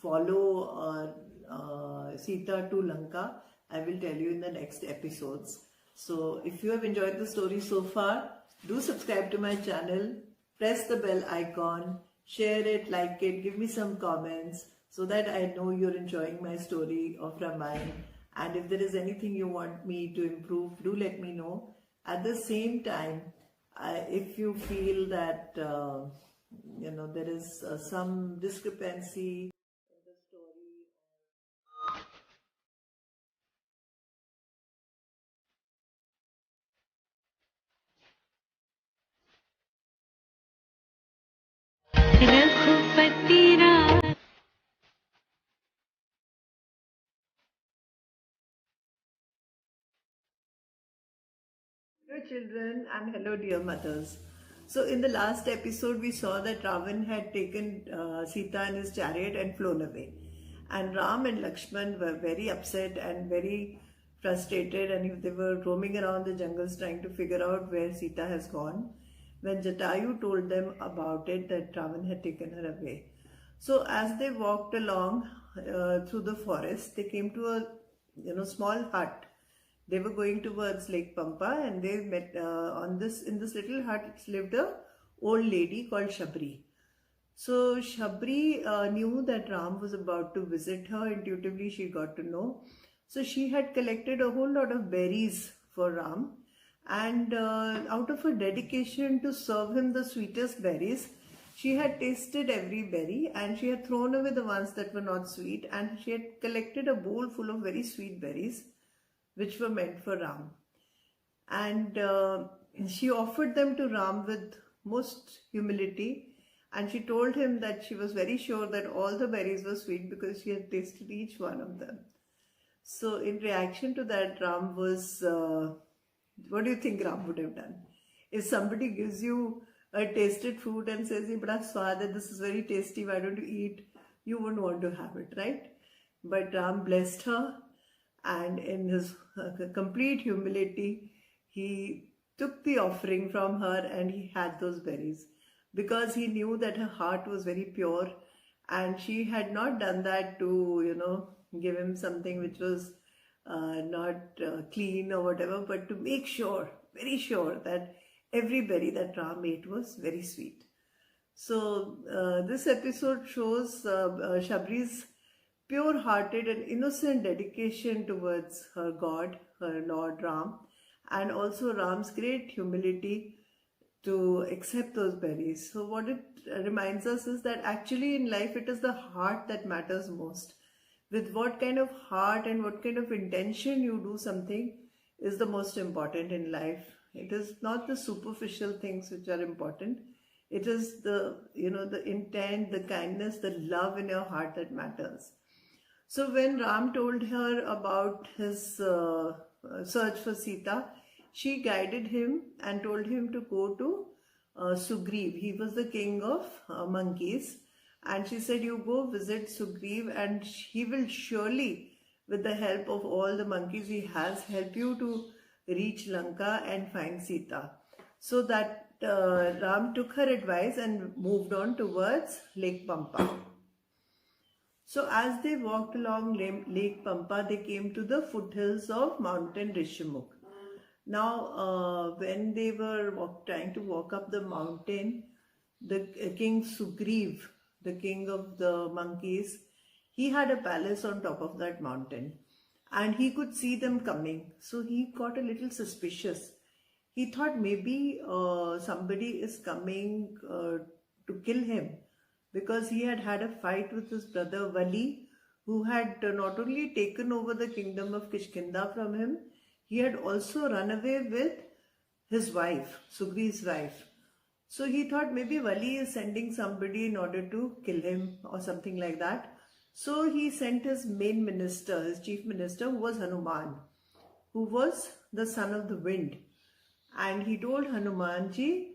follow Sita to Lanka, I will tell you in the next episodes. So if you have enjoyed the story so far, do subscribe to my channel, press the bell icon, share it, like it, give me some comments so that I know you're enjoying my story of Ramayana. And if there is anything you want me to improve, do let me know. At the same time, if you feel that, there is some discrepancy in the story. Raghupati Ram Hello children and hello dear mothers. So in the last episode we saw that Ravan had taken Sita in his chariot and flown away. And Ram and Lakshman were very upset and very frustrated, and they were roaming around the jungles trying to figure out where Sita has gone, when Jatayu told them about it, that Ravan had taken her away. So as they walked along through the forest, they came to a small hut. They were going towards Lake Pampa, and they met in this little hut lived a old lady called Shabri. So Shabri knew that Ram was about to visit her. Intuitively she got to know. So she had collected a whole lot of berries for Ram, and out of her dedication to serve him the sweetest berries, she had tasted every berry and she had thrown away the ones that were not sweet, and she had collected a bowl full of very sweet berries which were meant for Ram. And she offered them to Ram with most humility, and she told him that she was very sure that all the berries were sweet because she had tasted each one of them. So in reaction to that, Ram was, what do you think Ram would have done? If somebody gives you a tasted food and says, "Ye bada swad hai, this is very tasty, why don't you eat?" You wouldn't want to have it, right? But Ram blessed her, and in his complete humility, he took the offering from her and he had those berries, because he knew that her heart was very pure, and she had not done that to, give him something which was not clean or whatever, but to make sure, very sure, that every berry that Ram ate was very sweet. So this episode shows Shabri's pure-hearted and innocent dedication towards her God, her Lord Ram, and also Ram's great humility to accept those berries. So what it reminds us is that actually in life it is the heart that matters most. With what kind of heart and what kind of intention you do something is the most important in life. It is not the superficial things which are important. It is the intent, the kindness, the love in your heart that matters. So when Ram told her about his search for Sita, she guided him and told him to go to Sugriv. He was the king of monkeys. And she said, "You go visit Sugriv and he will surely, with the help of all the monkeys he has, help you to reach Lanka and find Sita." So that Ram took her advice and moved on towards Lake Pampa. So as they walked along Lake Pampa, they came to the foothills of mountain Rishamukh. Now, when they were trying to walk up the mountain, the king Sugriv, the king of the monkeys, he had a palace on top of that mountain. and he could see them coming. So he got a little suspicious. He thought maybe somebody is coming to kill him, because he had had a fight with his brother Vali, who had not only taken over the kingdom of Kishkinda from him, he had also run away with his wife, Sugri's wife. So he thought maybe Vali is sending somebody in order to kill him or something like that. So he sent his main minister, his chief minister, who was Hanuman, who was the son of the wind. And he told Hanumanji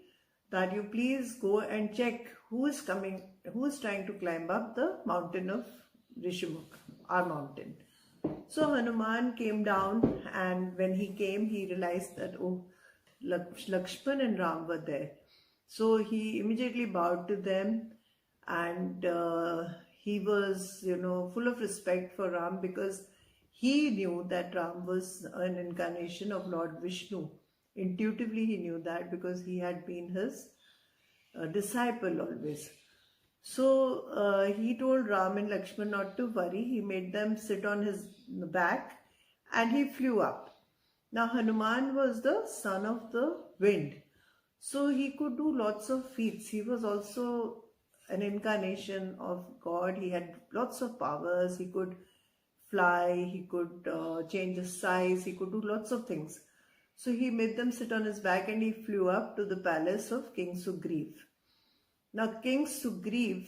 that you please go and check who is coming, who is trying to climb up the mountain of Rishimukh, our mountain. So Hanuman came down, and when he came, he realized that, oh, Lakshman and Ram were there. So he immediately bowed to them, and he was, full of respect for Ram, because he knew that Ram was an incarnation of Lord Vishnu. Intuitively he knew that, because he had been his disciple always. So he told Ram and Lakshman not to worry. He made them sit on his back and he flew up. Now Hanuman was the son of the wind, so he could do lots of feats. He was also an incarnation of God. He had lots of powers. He could fly, he could change his size, he could do lots of things. So he made them sit on his back and he flew up to the palace of King Sugriv. Now King Sugriv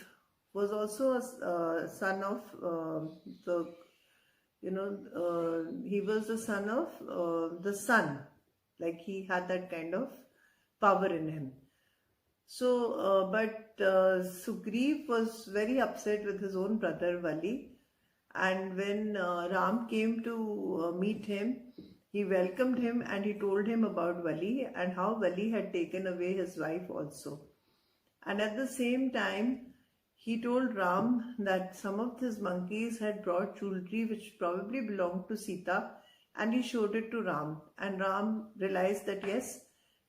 was also a son of he was the son of the sun. Like he had that kind of power in him. So, but Sugriv was very upset with his own brother Vali. And when Ram came to meet him, he welcomed him and he told him about Vali and how Vali had taken away his wife also. And at the same time, he told Ram that some of his monkeys had brought jewelry which probably belonged to Sita, and he showed it to Ram. And Ram realized that yes,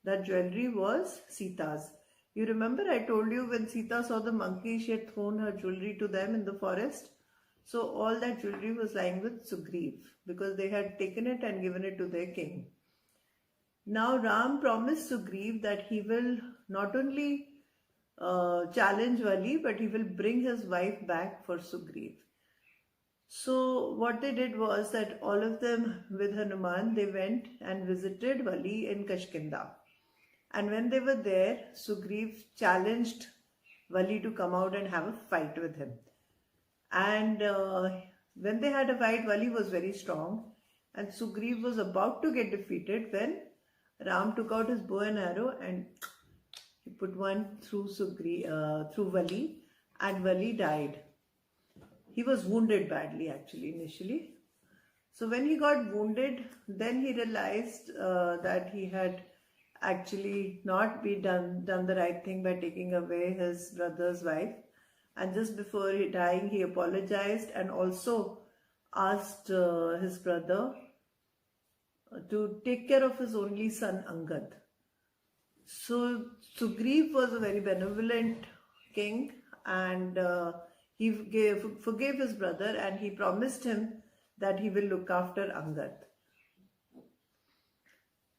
that jewelry was Sita's. You remember I told you when Sita saw the monkey, she had thrown her jewelry to them in the forest. So all that jewelry was lying with Sugriv, because they had taken it and given it to their king. Now Ram promised Sugriv that he will not only challenge Vali, but he will bring his wife back for Sugriv. So what they did was that all of them with Hanuman, they went and visited Vali in Kashkinda. And when they were there, Sugriv challenged Vali to come out and have a fight with him. And when they had a fight, Vali was very strong and Sugriv was about to get defeated when Ram took out his bow and arrow and he put one through Vali, and Vali died. He was wounded badly actually initially. So when he got wounded, then he realized that he had actually not done the right thing by taking away his brother's wife. And just before dying, he apologized and also asked his brother to take care of his only son Angad. So Sugriv was a very benevolent king, and he forgave his brother and he promised him that he will look after Angad.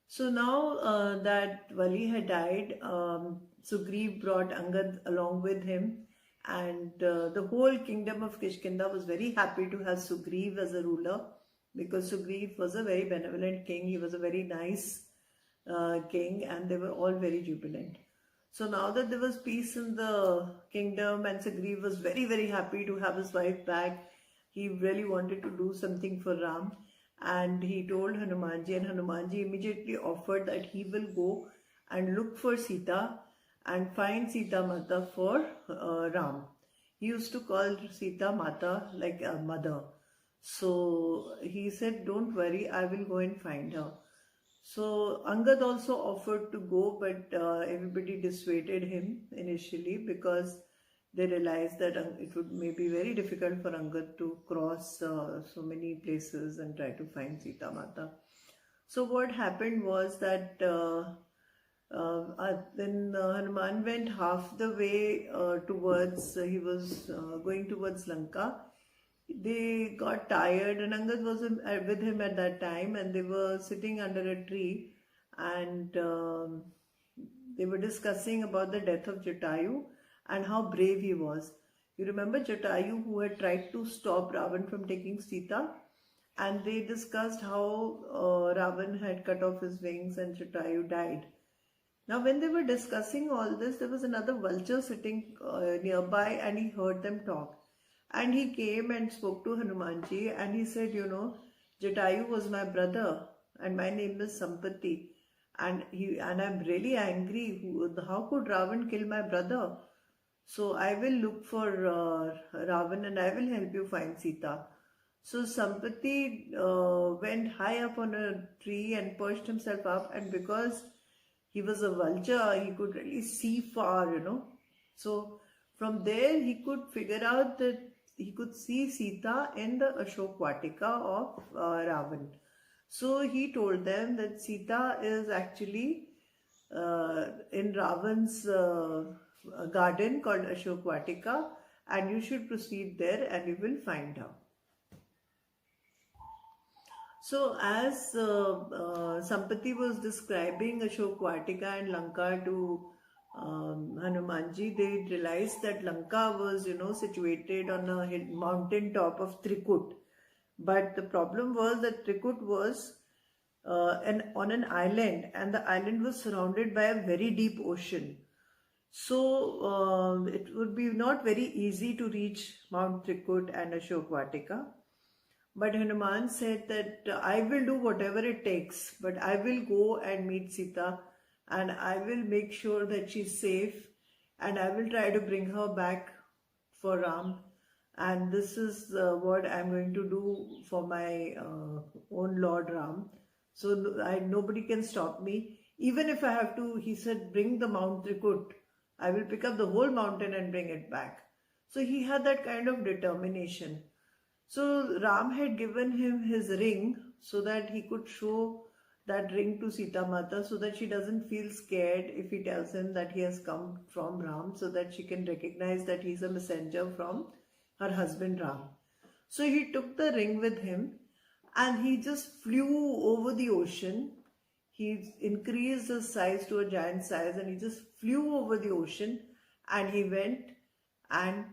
So now that Vali had died, Sugriv brought Angad along with him, and the whole kingdom of Kishkinda was very happy to have Sugriv as a ruler, because Sugriv was a very benevolent king. He was a very nice king, and they were all very jubilant. So now that there was peace in the kingdom and Sugriv was very, very happy to have his wife back, he really wanted to do something for Ram. And he told Hanumanji, and Hanumanji immediately offered that he will go and look for Sita and find Sita Mata for Ram. He used to call Sita Mata like a mother. So he said, don't worry, I will go and find her. So Angad also offered to go, but everybody dissuaded him initially because they realized that it would may be very difficult for Angad to cross so many places and try to find Sita Mata. So what happened was that when Hanuman went half the way towards, he was going towards Lanka, they got tired, and Angad was with him at that time, and they were sitting under a tree, and they were discussing about the death of Jatayu and how brave he was. You remember Jatayu, who had tried to stop Ravan from taking Sita, and they discussed how Ravan had cut off his wings and Jatayu died. Now, when they were discussing all this, there was another vulture sitting nearby, and he heard them talk. And he came and spoke to Hanumanji, and he said, you know, Jatayu was my brother, and my name is Sampati, and I'm really angry. How could Ravan kill my brother? So I will look for Ravan, and I will help you find Sita. So Sampati went high up on a tree and perched himself up, and because he was a vulture, he could really see far, you know. So from there he could figure out that he could see Sita in the Ashok Vatika of Ravan. So he told them that Sita is actually in Ravan's garden called Ashok Vatika, and you should proceed there and you will find her. So as Sampati was describing Ashok Vatika and Lanka to Hanumanji, they realized that Lanka was, you know, situated on a mountain top of Trikut. But the problem was that Trikut was on an island, and the island was surrounded by a very deep ocean. So it would be not very easy to reach Mount Trikut and Ashok Vatika. But Hanuman said that I will do whatever it takes, but I will go and meet Sita, and I will make sure that she's safe, and I will try to bring her back for Ram. And this is what I'm going to do for my own Lord Ram. So nobody can stop me. Even if I have to, he said, bring the Mount Trikut. I will pick up the whole mountain and bring it back. So he had that kind of determination. So Ram had given him his ring so that he could show that ring to Sita Mata, so that she doesn't feel scared if he tells him that he has come from Ram, so that she can recognize that he's a messenger from her husband Ram. So he took the ring with him, and he just flew over the ocean. He increased his size to a giant size, and he just flew over the ocean, and he went and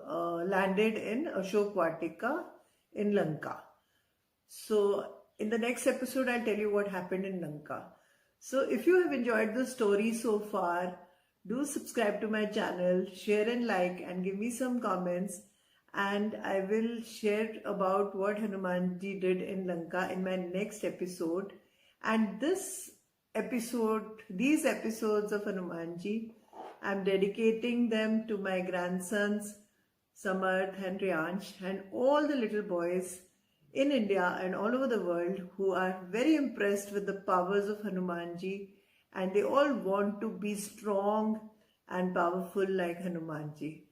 landed in Ashok Vatika in Lanka. So in the next episode, I'll tell you what happened in Lanka. So if you have enjoyed the story so far, do subscribe to my channel, share and like, and give me some comments, and I will share about what Hanumanji did in Lanka in my next episode. And these episodes of Hanumanji, I'm dedicating them to my grandsons Samarth and Riyansh, and all the little boys in India and all over the world who are very impressed with the powers of Hanumanji, and they all want to be strong and powerful like Hanumanji.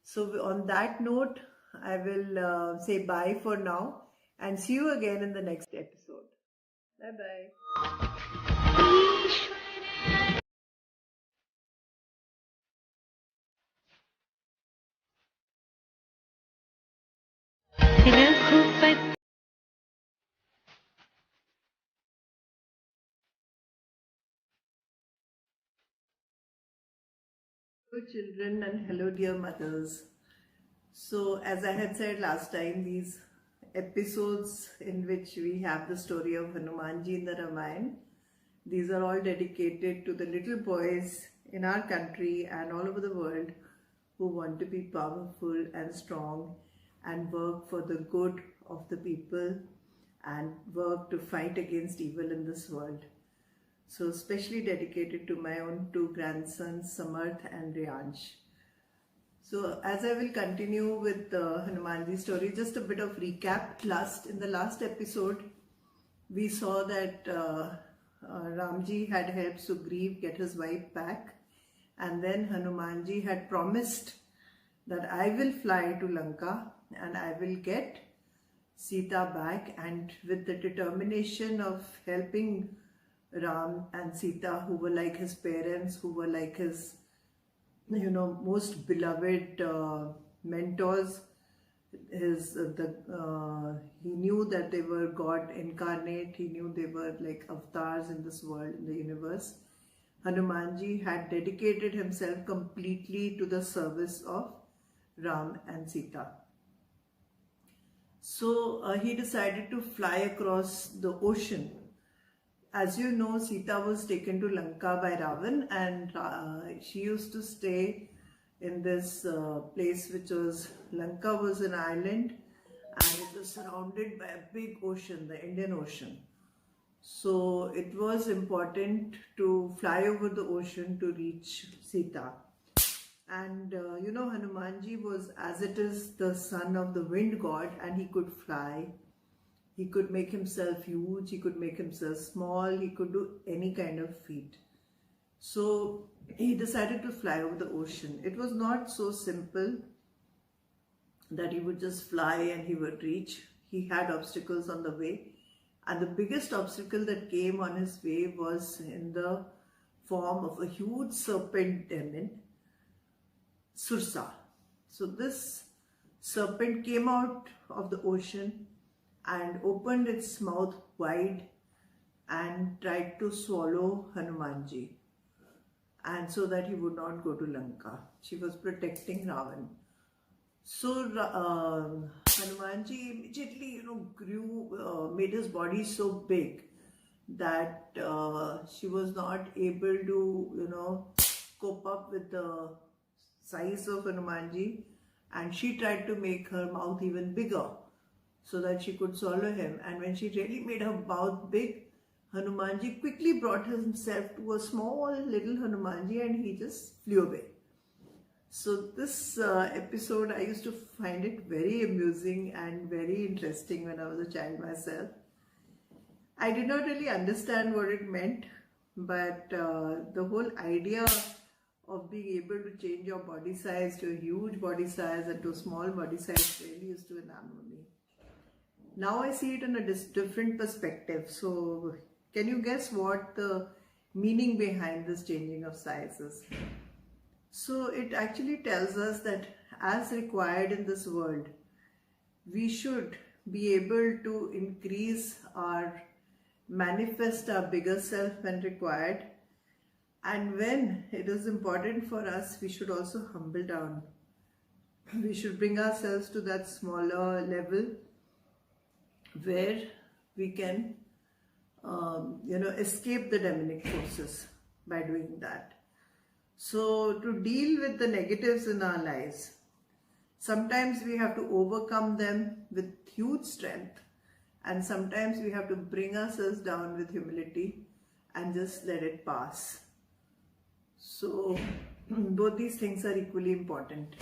So on that note, I will say bye for now, and see you again in the next episode. Bye-bye. Hello children, and hello dear mothers. So as I had said last time, these episodes in which we have the story of Hanumanji in the Ramayana, these are all dedicated to the little boys in our country and all over the world who want to be powerful and strong and work for the good of the people and work to fight against evil in this world. So especially dedicated to my own two grandsons, Samarth and Riyansh. So as I will continue with the Hanumanji story, just a bit of recap. In the last episode, we saw that Ramji had helped Sugriv get his wife back, and then Hanumanji had promised that I will fly to Lanka and I will get Sita back, and with the determination of helping Ram and Sita, who were like his parents, who were like his most beloved mentors, he knew that they were God incarnate. He knew they were like avatars in this world, in the universe. Hanumanji had dedicated himself completely to the service of Ram and Sita. So he decided to fly across the ocean. As you know, Sita was taken to Lanka by Ravan, and she used to stay in this place which was, Lanka was an island and it was surrounded by a big ocean, the Indian Ocean. So it was important to fly over the ocean to reach Sita. And Hanumanji was, as it is, the son of the wind god, and he could fly. He could make himself huge, he could make himself small, he could do any kind of feat. So he decided to fly over the ocean. It was not so simple that he would just fly and he would reach. He had obstacles on the way. And the biggest obstacle that came on his way was in the form of a huge serpent demon, Sursa. So this serpent came out of the ocean and opened its mouth wide and tried to swallow Hanumanji, and so that he would not go to Lanka. She was protecting Ravan. So Hanumanji immediately, grew, made his body so big that she was not able to, cope up with the size of Hanumanji, and she tried to make her mouth even bigger so that she could swallow him. And when she really made her mouth big, Hanumanji quickly brought himself to a small little Hanumanji and he just flew away. So this episode, I used to find it very amusing and very interesting when I was a child myself. I did not really understand what it meant, but the whole idea of being able to change your body size to a huge body size and to a small body size really used to enamor me. Now I see it in a different perspective. So can you guess what the meaning behind this changing of size is? So it actually tells us that as required in this world, we should be able to manifest our bigger self when required. And when it is important for us, we should also humble down. We should bring ourselves to that smaller level where we can, escape the demonic forces by doing that. So to deal with the negatives in our lives, sometimes we have to overcome them with huge strength, and sometimes we have to bring ourselves down with humility and just let it pass. So both these things are equally important.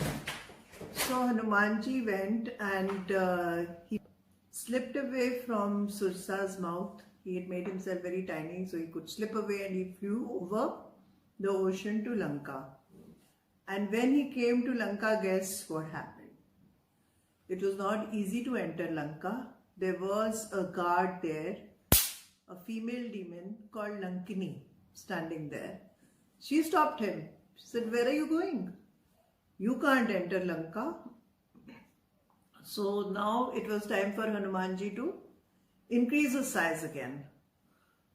So Hanumanji went and he slipped away from Sursa's mouth. He had made himself very tiny so he could slip away, and he flew over the ocean to Lanka. And when he came to Lanka, guess what happened? It was not easy to enter Lanka. There was a guard there, a female demon called Lankini, standing there. She stopped him. She said, "Where are you going? You can't enter Lanka." So now it was time for Hanumanji to increase his size again.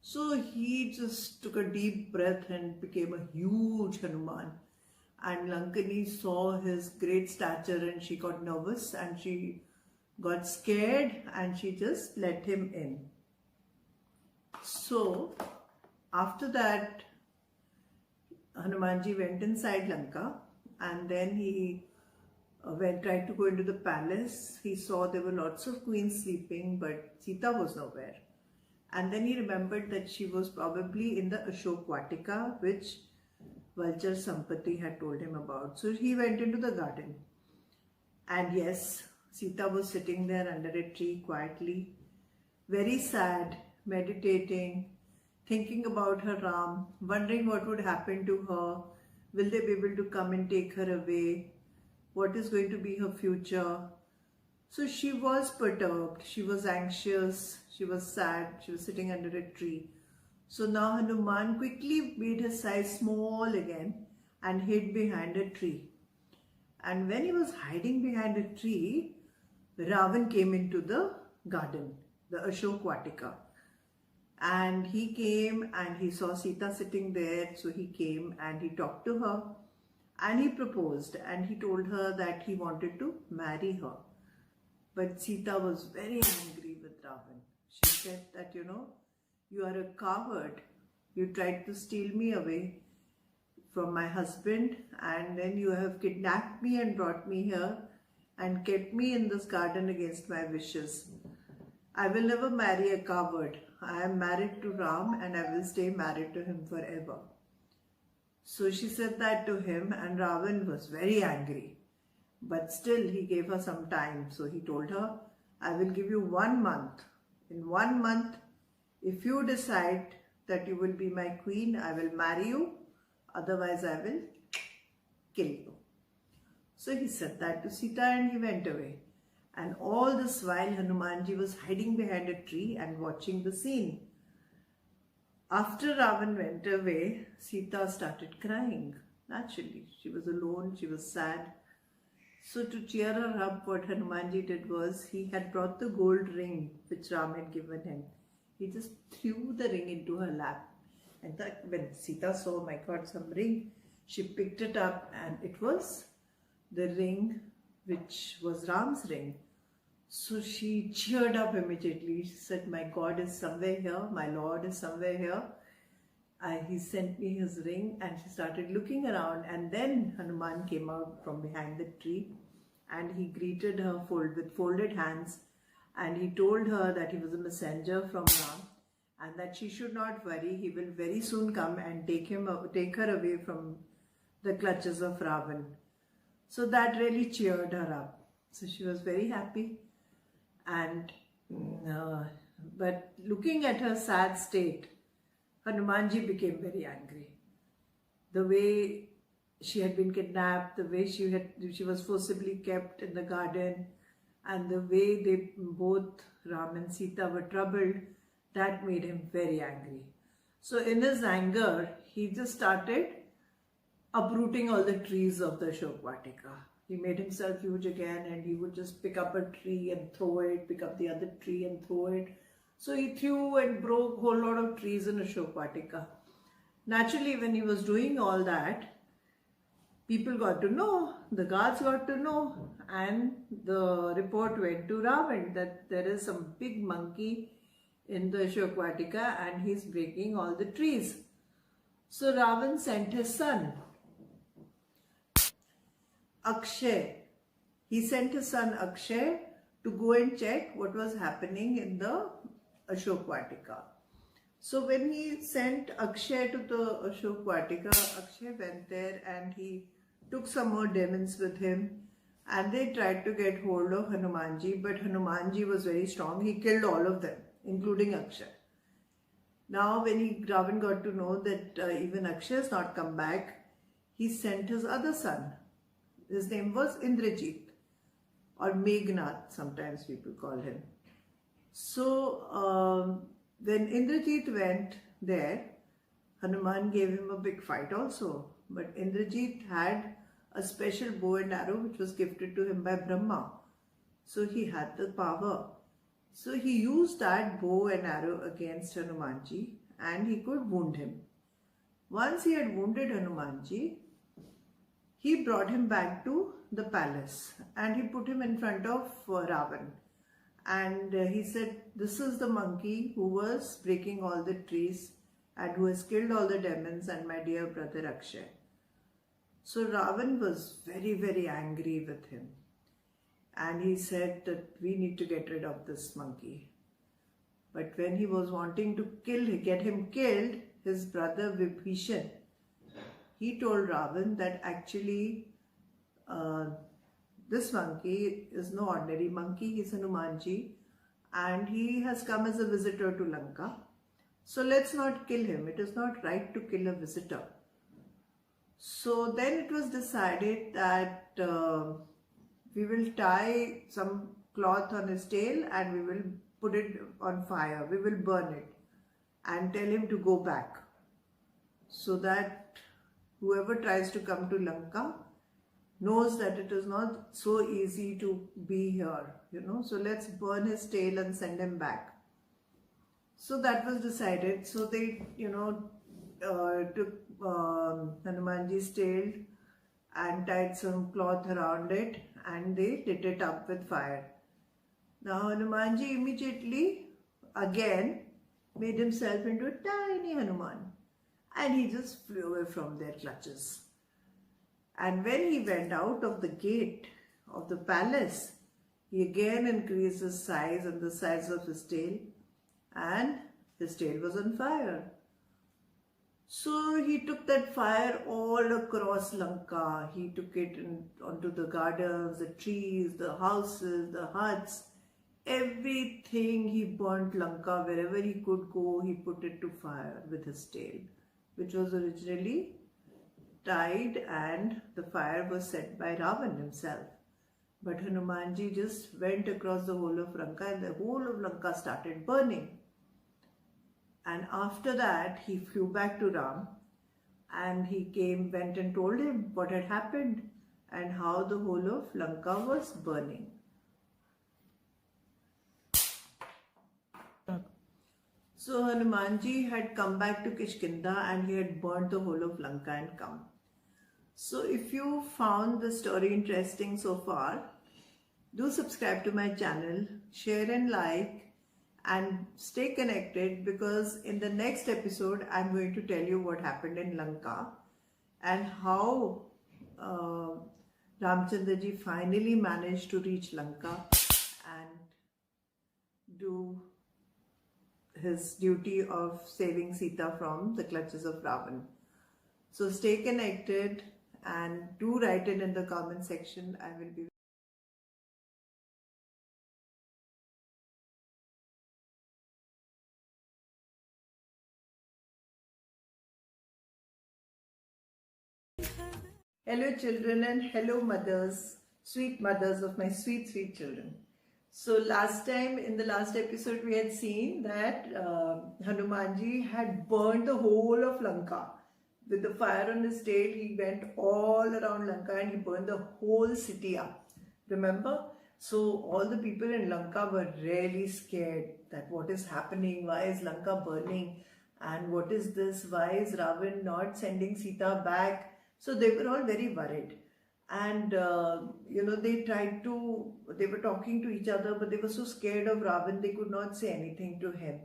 So he just took a deep breath and became a huge Hanuman. And Lankini saw his great stature and she got nervous and she got scared and she just let him in. So after that, Hanumanji went inside Lanka, and then he tried to go into the palace. He saw there were lots of queens sleeping, but Sita was nowhere. And then he remembered that she was probably in the Ashok Vatika, which Vulture Sampati had told him about. So he went into the garden. And yes, Sita was sitting there under a tree quietly, very sad, meditating, thinking about her Ram, wondering what would happen to her. Will they be able to come and take her away? What is going to be her future? So she was perturbed, she was anxious, she was sad, she was sitting under a tree. So now Hanuman quickly made his size small again and hid behind a tree. And when he was hiding behind a tree, Ravan came into the garden, the Ashok Vatika. And he came and he saw Sita sitting there. So he came and he talked to her and he proposed and he told her that he wanted to marry her. But Sita was very angry with Ravan. She said that, you are a coward. You tried to steal me away from my husband, and then you have kidnapped me and brought me here and kept me in this garden against my wishes. I will never marry a coward. I am married to Ram and I will stay married to him forever. So she said that to him, and Ravan was very angry. But still he gave her some time. So he told her, I will give you 1 month. In 1 month, if you decide that you will be my queen, I will marry you. Otherwise, I will kill you. So he said that to Sita and he went away. And all this while, Hanumanji was hiding behind a tree and watching the scene. After Ravan went away, Sita started crying. Naturally, she was alone, she was sad. So to cheer her up, what Hanumanji did was, he had brought the gold ring which Ram had given him. He just threw the ring into her lap. And that when Sita saw, my God, some ring, she picked it up and it was the ring which was Ram's ring. So she cheered up immediately. She said, my God is somewhere here, my Lord is somewhere here. He sent me his ring, and she started looking around, and then Hanuman came out from behind the tree and he greeted her with folded hands, and he told her that he was a messenger from Ram and that she should not worry, he will very soon come and take her away from the clutches of Ravan. So that really cheered her up. So she was very happy. And but looking at her sad state, Hanumanji became very angry. The way she had been kidnapped, the way she was forcibly kept in the garden, and the way they both, Ram and Sita, were troubled, that made him very angry. So in his anger, he just started uprooting all the trees of the Ashok Vatika. He made himself huge again, and he would just pick up a tree and throw it, pick up the other tree and throw it. So he threw and broke a whole lot of trees in Ashok Vatika. Naturally, when he was doing all that, people got to know, the guards got to know, and the report went to Ravan that there is some big monkey in the Ashok Vatika and he's breaking all the trees. So Ravan sent his son, Akshay. He sent his son Akshay to go and check what was happening in the Ashok Vatika. So when he sent Akshay to the Ashok Vatika, Akshay went there and he took some more demons with him, and they tried to get hold of Hanumanji, but Hanumanji was very strong. He killed all of them, including Akshay. Now when Ravan got to know that even Akshay has not come back, he sent his other son. His name was Indrajit, or Meghnad, sometimes people call him. So when Indrajit went there, Hanuman gave him a big fight also. But Indrajit had a special bow and arrow which was gifted to him by Brahma. So he had the power. So he used that bow and arrow against Hanumanji and he could wound him. Once he had wounded Hanumanji, he brought him back to the palace and he put him in front of Ravan. And he said, this is the monkey who was breaking all the trees and who has killed all the demons and my dear brother Akshay. So Ravan was very, very angry with him. And he said that we need to get rid of this monkey. But when he was wanting to get him killed, his brother Vibhishan, he told Ravan that actually this monkey is no ordinary monkey, he's a Hanumanji and he has come as a visitor to Lanka. So let's not kill him. It is not right to kill a visitor. So then it was decided that we will tie some cloth on his tail and we will put it on fire. We will burn it and tell him to go back, so that whoever tries to come to Lanka knows that it is not so easy to be here, so let's burn his tail and send him back. So that was decided. So they, took Hanumanji's tail and tied some cloth around it, and they lit it up with fire. Now Hanumanji immediately again made himself into a tiny Hanuman, and he just flew away from their clutches. And when he went out of the gate of the palace, he again increased his size and the size of his tail, and his tail was on fire. So he took that fire all across Lanka. He took it onto the gardens, the trees, the houses, the huts, everything. He burnt Lanka. Wherever he could go, he put it to fire with his tail, which was originally tied, and the fire was set by Ravan himself. But Hanumanji just went across the whole of Lanka, and the whole of Lanka started burning. And after that, he flew back to Ram, and he went and told him what had happened and how the whole of Lanka was burning. So Hanumanji had come back to Kishkinda, and he had burnt the whole of Lanka and come. So if you found the story interesting so far, do subscribe to my channel, share and like, and stay connected, because in the next episode I'm going to tell you what happened in Lanka and how Ramchandra ji finally managed to reach Lanka and do his duty of saving Sita from the clutches of Ravan. So stay connected and do write it in the comment section. I will be Hello children, and hello mothers, sweet mothers of my sweet, sweet children. So in the last episode we had seen that Hanumanji had burnt the whole of Lanka. With the fire on his tail, he went all around Lanka and he burned the whole city up. Remember? So all the people in Lanka were really scared that what is happening, why is Lanka burning, and what is this, why is Ravan not sending Sita back? So they were all very worried, and they were talking to each other, but they were so scared of Ravan they could not say anything to him.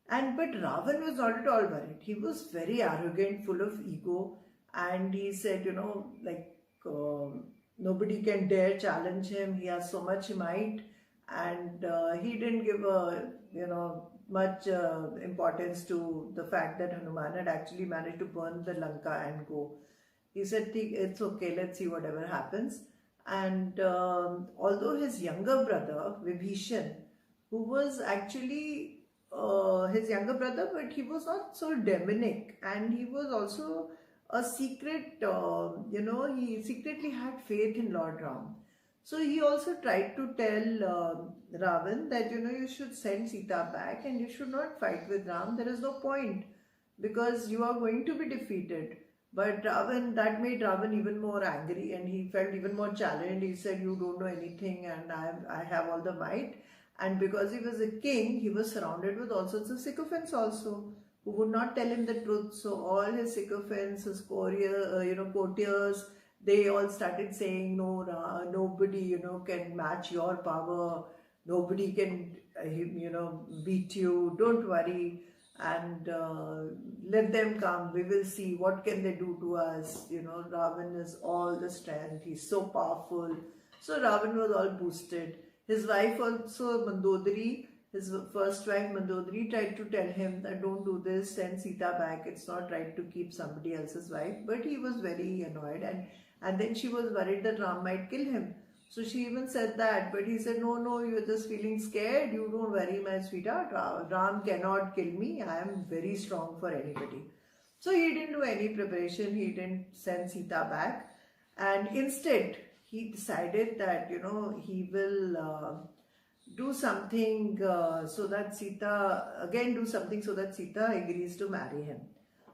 But Ravan was not at all worried. He was very arrogant, full of ego, and he said, nobody can dare challenge him. He has so much might, and he didn't give much importance to the fact that Hanuman had actually managed to burn the Lanka and go. He said, it's okay, let's see whatever happens. And although his younger brother, Vibhishan, who was actually his younger brother, but he was not so demonic, and he was also a secret, he secretly had faith in Lord Ram. So he also tried to tell Ravan that, you should send Sita back and you should not fight with Ram. There is no point, because you are going to be defeated. But that made Ravan even more angry, and he felt even more challenged. He said, you don't know anything, and I have all the might. And because he was a king, he was surrounded with all sorts of sycophants also, who would not tell him the truth. So all his sycophants, his courtiers, they all started saying, no, nobody, can match your power. Nobody can, beat you. Don't worry. And let them come, we will see what can they do to us. Ravan is all the strength, he's so powerful. So Ravan was all boosted. His wife also, Mandodari, his first wife Mandodari, tried to tell him that don't do this, send Sita back, it's not right to keep somebody else's wife. But he was very annoyed, and then she was worried that Ram might kill him. So she even said that, but he said, no, you're just feeling scared. You don't worry, my sweetheart. Ram cannot kill me. I am very strong for anybody. So he didn't do any preparation. He didn't send Sita back. And instead, he decided that, he will do something so that Sita agrees to marry him.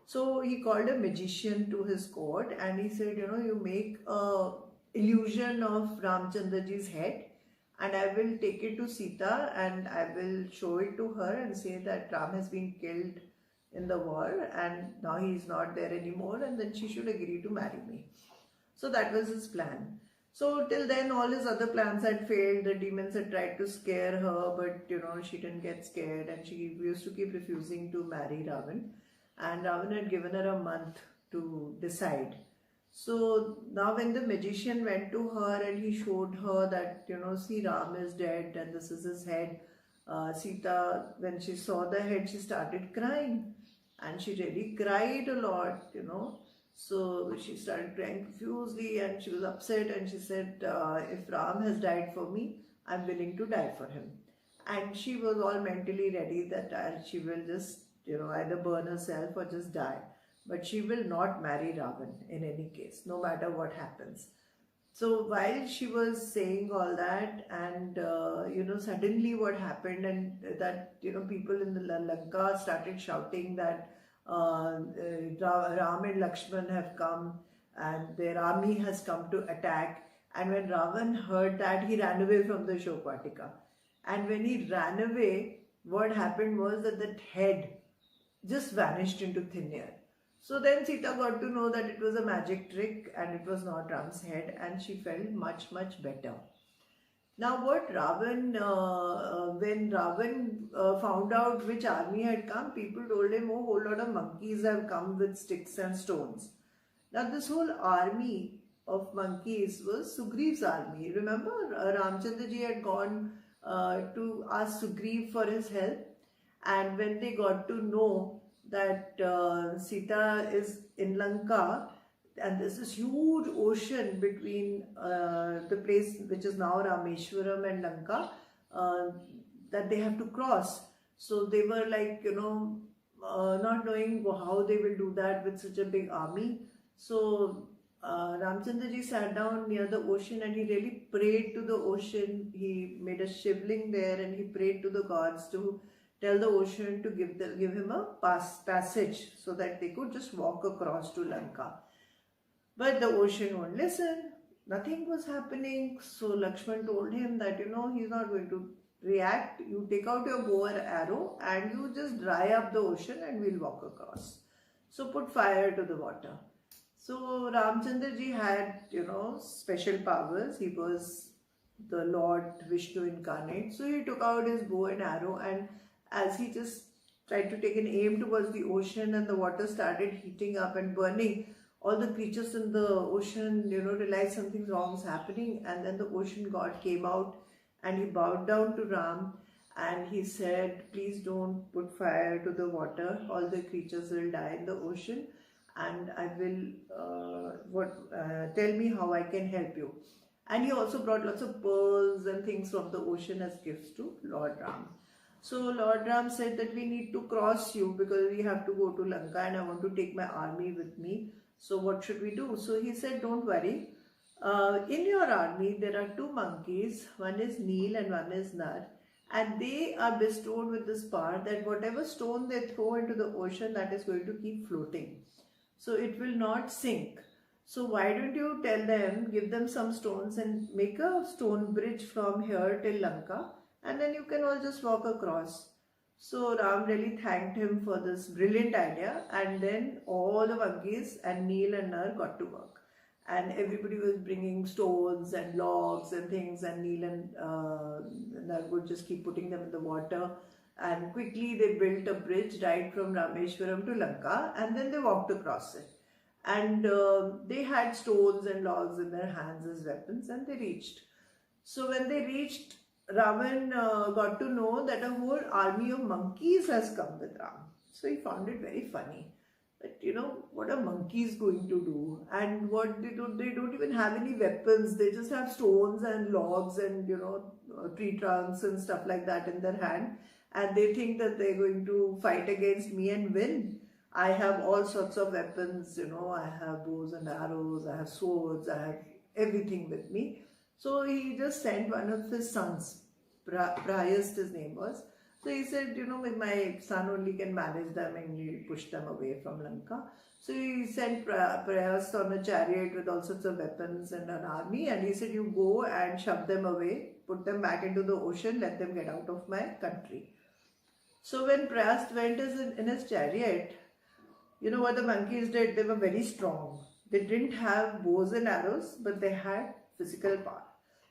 So he called a magician to his court, and he said, you make a illusion of Ramchandraji's head, and I will take it to Sita and I will show it to her and say that Ram has been killed in the war and now he is not there anymore, and then she should agree to marry me. So that was his plan. So till then all his other plans had failed. The demons had tried to scare her, but she didn't get scared, and she used to keep refusing to marry Ravan. And Ravan had given her a month to decide. So now when the magician went to her and he showed her that, see, Ram is dead and this is his head, Sita, when she saw the head, she started crying. And she really cried a lot, So she started crying profusely and she was upset, and she said, if Ram has died for me, I'm willing to die for him. And she was all mentally ready that she will just, either burn herself or just die. But she will not marry Ravan in any case, no matter what happens. So while she was saying all that, and suddenly what happened, and that people in the Lanka started shouting that Ram and Lakshman have come and their army has come to attack. And when Ravan heard that, he ran away from the Shokvatika. And when he ran away, what happened was that head just vanished into thin air. So then Sita got to know that it was a magic trick and it was not Ram's head, and she felt much, much better. Now when Ravan found out which army had come, people told him, oh, a whole lot of monkeys have come with sticks and stones. Now this whole army of monkeys was Sugriv's army. Remember, Ramchandraji had gone to ask Sugriv for his help, and when they got to know that Sita is in Lanka, and there's this huge ocean between the place which is now Rameshwaram and Lanka that they have to cross. So they were like, not knowing how they will do that with such a big army. So Ramchandraji sat down near the ocean and he really prayed to the ocean. He made a shivling there and he prayed to the gods to tell the ocean to give him a passage so that they could just walk across to Lanka. But the ocean won't listen. Nothing was happening. So Lakshman told him that, he's not going to react. You take out your bow and arrow and you just dry up the ocean and we'll walk across. So put fire to the water. So Ramchandraji had, special powers. He was the Lord Vishnu incarnate. So he took out his bow and arrow, and as he just tried to take an aim towards the ocean and the water started heating up and burning, all the creatures in the ocean, realized something wrong is happening, and then the ocean god came out and he bowed down to Ram and he said, please don't put fire to the water, all the creatures will die in the ocean, and I will, tell me how I can help you. And he also brought lots of pearls and things from the ocean as gifts to Lord Ram. So Lord Ram said that we need to cross you because we have to go to Lanka and I want to take my army with me. So what should we do? So he said, don't worry. In your army, there are two monkeys. One is Neel and one is Nar. And they are bestowed with this power that whatever stone they throw into the ocean, that is going to keep floating. So it will not sink. So why don't you tell them, give them some stones and make a stone bridge from here till Lanka, and then you can all just walk across. So Ram really thanked him for this brilliant idea, and then all the monkeys and Neel and Nar got to work. And everybody was bringing stones and logs and things, and Neel and Nar would just keep putting them in the water. And quickly they built a bridge right from Rameshwaram to Lanka, and then they walked across it. And they had stones and logs in their hands as weapons, and they reached. So when they reached, Ravan got to know that a whole army of monkeys has come with Ram. So he found it very funny. But what are monkeys going to do? And what they don't even have any weapons. They just have stones and logs and tree trunks and stuff like that in their hand. And they think that they're going to fight against me and win. I have all sorts of weapons, I have bows and arrows, I have swords, I have everything with me. So he just sent one of his sons, Prayast his name was. So he said, my son only can manage them and he'll push them away from Lanka. So he sent Prayas on a chariot with all sorts of weapons and an army, and he said, you go and shove them away, put them back into the ocean, let them get out of my country. So when Prayas went in his chariot, you know what the monkeys did? They were very strong. They didn't have bows and arrows, but they had physical power.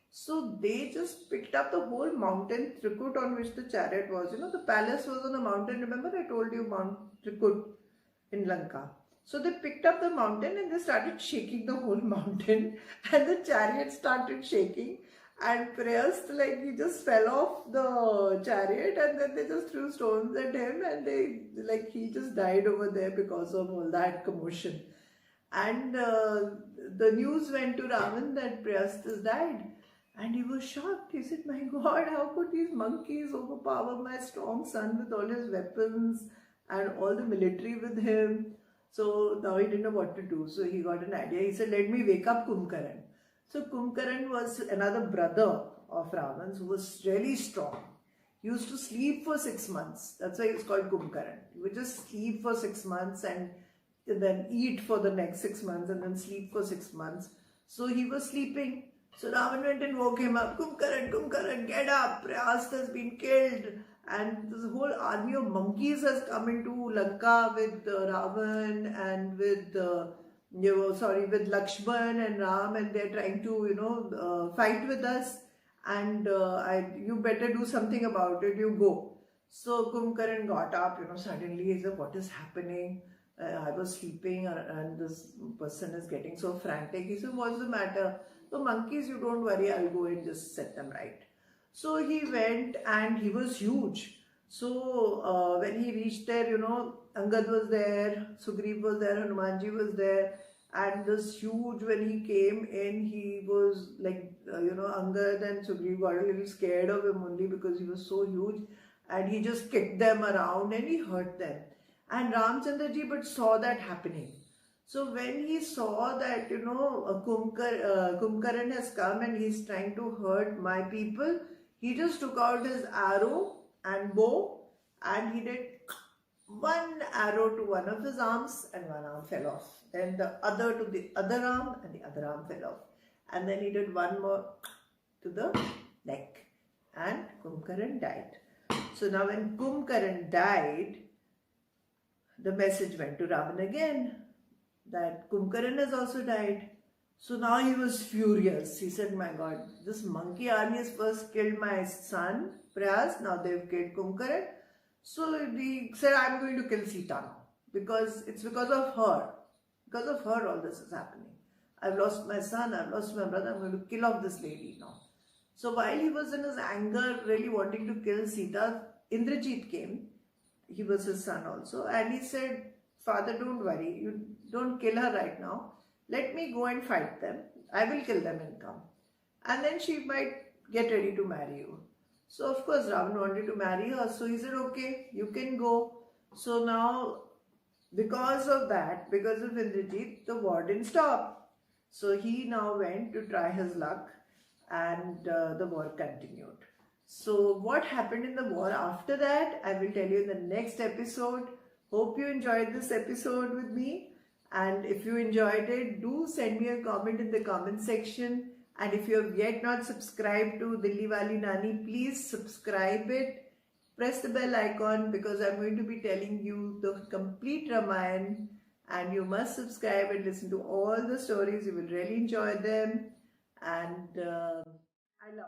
So they just picked up the whole mountain Trikut on which the chariot was. The palace was on a mountain. Remember I told you Mount Trikut in Lanka. So they picked up the mountain and they started shaking the whole mountain, and the chariot started shaking, and Prayas, he just fell off the chariot, and then they just threw stones at him, and he just died over there because of all that commotion. And the news went to Ravan that Prayas has died, and he was shocked. He said, my God, how could these monkeys overpower my strong son with all his weapons and all the military with him? So now he didn't know what to do. So he got an idea. He said, let me wake up Kumbhakaran. So Kumbhakaran was another brother of Ravan's who was really strong. He used to sleep for 6 months. That's why it's called Kumbhakaran. He would just sleep for 6 months and then eat for the next 6 months and then sleep for 6 months. So he was sleeping. So Ravan went and woke him up. Kumbhakaran, get up. Prayas has been killed. And this whole army of monkeys has come into Lanka with Ravan and with with Lakshman and Ram, and they're trying to fight with us, and you better do something about it. You go. So Kumbhakaran got up. Suddenly he said, what is happening? I was sleeping and this person is getting so frantic. He said, what's the matter? So monkeys, you don't worry, I'll go and just set them right. So he went, and he was huge. So when he reached there, Angad was there, Sugriv was there, Hanumanji was there, and this huge, when he came in, he was Angad and Sugriv got a little scared of him only because he was so huge, and he just kicked them around and he hurt them. And Ramchandraji but saw that happening. So when he saw that, Kumbhakaran has come and he's trying to hurt my people, he just took out his arrow and bow, and he did one arrow to one of his arms and one arm fell off. Then the other to the other arm and the other arm fell off. And then he did one more to the neck, and Kumbhakaran died. So now when Kumbhakaran died, the message went to Ravan again that Kumbhakaran has also died. So now he was furious. He said, my God, this monkey army has first killed my son, Prayas. Now they've killed Kumbhakaran. So he said, I'm going to kill Sita now. Because it's because of her. Because of her all this is happening. I've lost my son, I've lost my brother, I'm going to kill off this lady now. So while he was in his anger, really wanting to kill Sita, Indrajit came. He was his son also. And he said, Father, don't worry. You don't kill her right now. Let me go and fight them. I will kill them and come. And then she might get ready to marry you. So of course Ravan wanted to marry her. So he said, okay, you can go. So now, because of that, because of Indrajit, the war didn't stop. So he now went to try his luck, and the war continued. So what happened in the war after that, I will tell you in the next episode. Hope you enjoyed this episode with me. And if you enjoyed it, do send me a comment in the comment section. And if you have yet not subscribed to Dilliwalinani, please subscribe it. Press the bell icon, because I'm going to be telling you the complete Ramayana. And you must subscribe and listen to all the stories. You will really enjoy them. And I love you.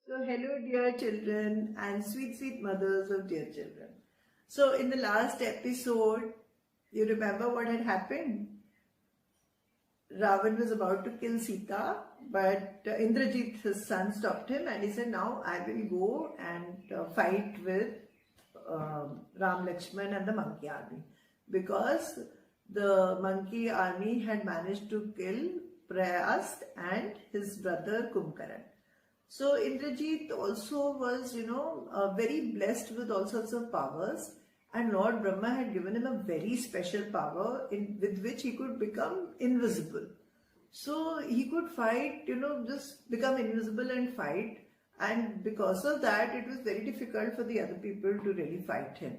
So hello dear children and sweet sweet mothers of dear children. So in the last episode, you remember what had happened? Ravan was about to kill Sita, but Indrajit, his son, stopped him, and he said, now I will go and fight with Ram, Lakshman and the monkey army, because the monkey army had managed to kill Prayas and his brother Kumbhakaran. So Indrajit also was, very blessed with all sorts of powers, and Lord Brahma had given him a very special power with which he could become invisible. So he could fight, just become invisible and fight. And because of that, it was very difficult for the other people to really fight him.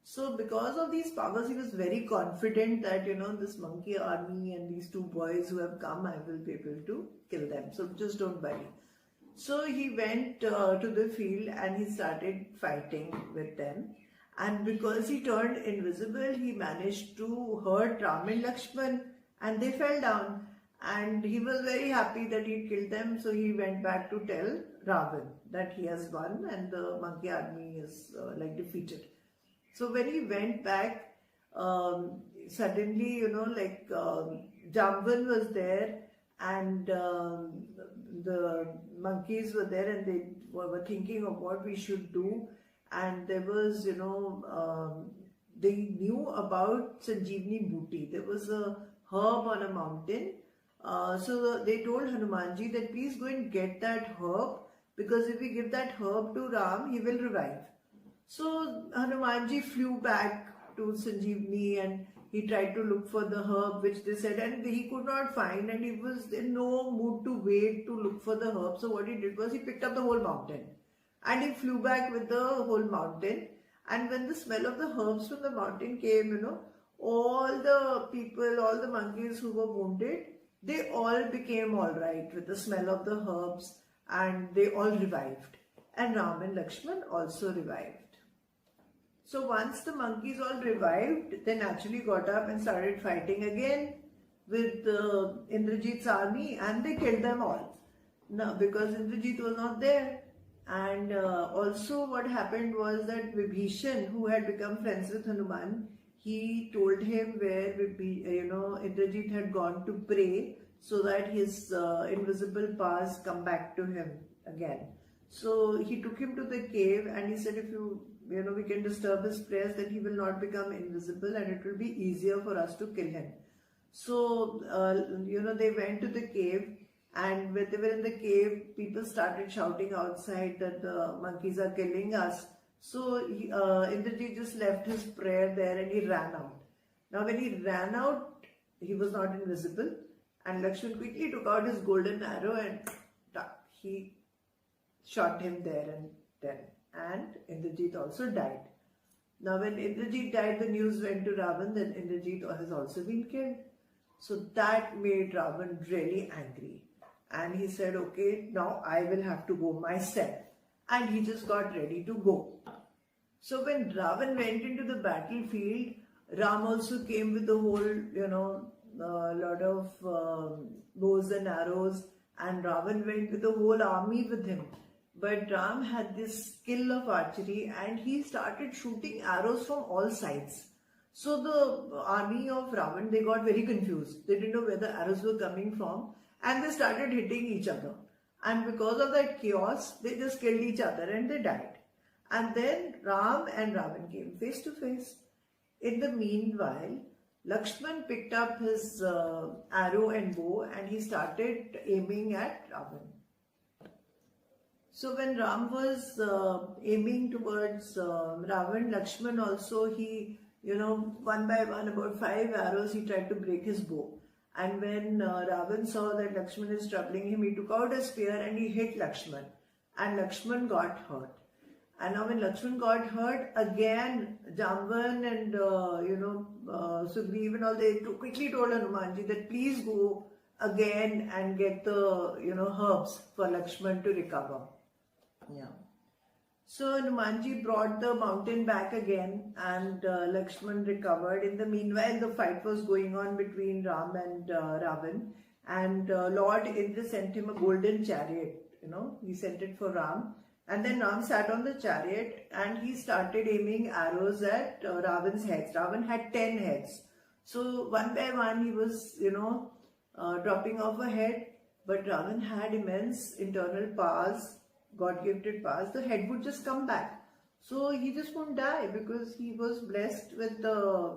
So because of these powers, he was very confident that, this monkey army and these two boys who have come, I will be able to kill them. So just don't worry. So he went to the field and he started fighting with them. And because he turned invisible, he managed to hurt Ram and Lakshman, and they fell down. And he was very happy that he killed them. So he went back to tell Ravan that he has won and the monkey army is defeated. So when he went back, suddenly, Jamban was there and the monkeys were there, and they were thinking of what we should do. And there was, they knew about Sanjeevani Booty. There was a herb on a mountain. So they told Hanumanji that please go and get that herb, because if we give that herb to Ram, he will revive. So Hanumanji flew back to Sanjeevani and he tried to look for the herb which they said, and he could not find, and he was in no mood to wait to look for the herb. So what he did was he picked up the whole mountain and he flew back with the whole mountain. And when the smell of the herbs from the mountain came, all the people, all the monkeys who were wounded, they all became all right with the smell of the herbs, and they all revived. And Ram and Lakshman also revived. So once the monkeys all revived, they naturally got up and started fighting again with Indrajit's army, and they killed them all. Now, because Indrajit was not there. And also what happened was that Vibhishan, who had become friends with Hanuman, he told him where Indrajit had gone to pray so that his invisible powers come back to him again. So he took him to the cave and he said, if we can disturb his prayers, then he will not become invisible and it will be easier for us to kill him. So, they went to the cave, and when they were in the cave, people started shouting outside that the monkeys are killing us. So Indrajit just left his prayer there and he ran out. Now when he ran out, he was not invisible, and Lakshman quickly took out his golden arrow and he shot him there and then. And Indrajit also died. Now when Indrajit died, the news went to Ravan that Indrajit has also been killed. So that made Ravan really angry. And he said, okay, now I will have to go myself. And he just got ready to go. So when Ravan went into the battlefield, Ram also came with the whole, lot of bows and arrows, and Ravan went with the whole army with him. But Ram had this skill of archery and he started shooting arrows from all sides. So the army of Ravan, they got very confused. They didn't know where the arrows were coming from, and they started hitting each other. And because of that chaos, they just killed each other and they died. And then Ram and Ravan came face to face. In the meanwhile, Lakshman picked up his arrow and bow and he started aiming at Ravan. So when Ram was aiming towards Ravan, Lakshman also, he, one by one, about 5 arrows, he tried to break his bow. And when Ravan saw that Lakshman is troubling him, he took out a spear and he hit Lakshman. And Lakshman got hurt. And now when Lakshman got hurt, again, Jamban and, Sugriv and all, they quickly told Hanumanji that please go again and get the, herbs for Lakshman to recover. Yeah. So Hanumanji brought the mountain back again and Lakshman recovered. In the meanwhile, the fight was going on between Ram and Ravan. And Lord Indra sent him a golden chariot, he sent it for Ram. And then Ram sat on the chariot and he started aiming arrows at Ravan's heads. Ravan had 10 heads. So one by one he was, dropping off a head. But Ravan had immense internal powers, God-gifted powers. The head would just come back. So he just won't die because he was blessed with the,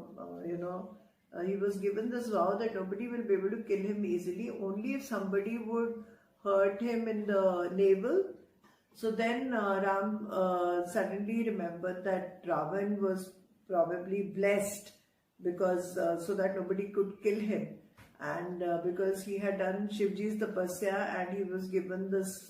he was given this vow that nobody will be able to kill him easily. Only if somebody would hurt him in the navel. So then Ram suddenly remembered that Ravan was probably blessed, because so that nobody could kill him. And because he had done Shivji's tapasya, and he was given this,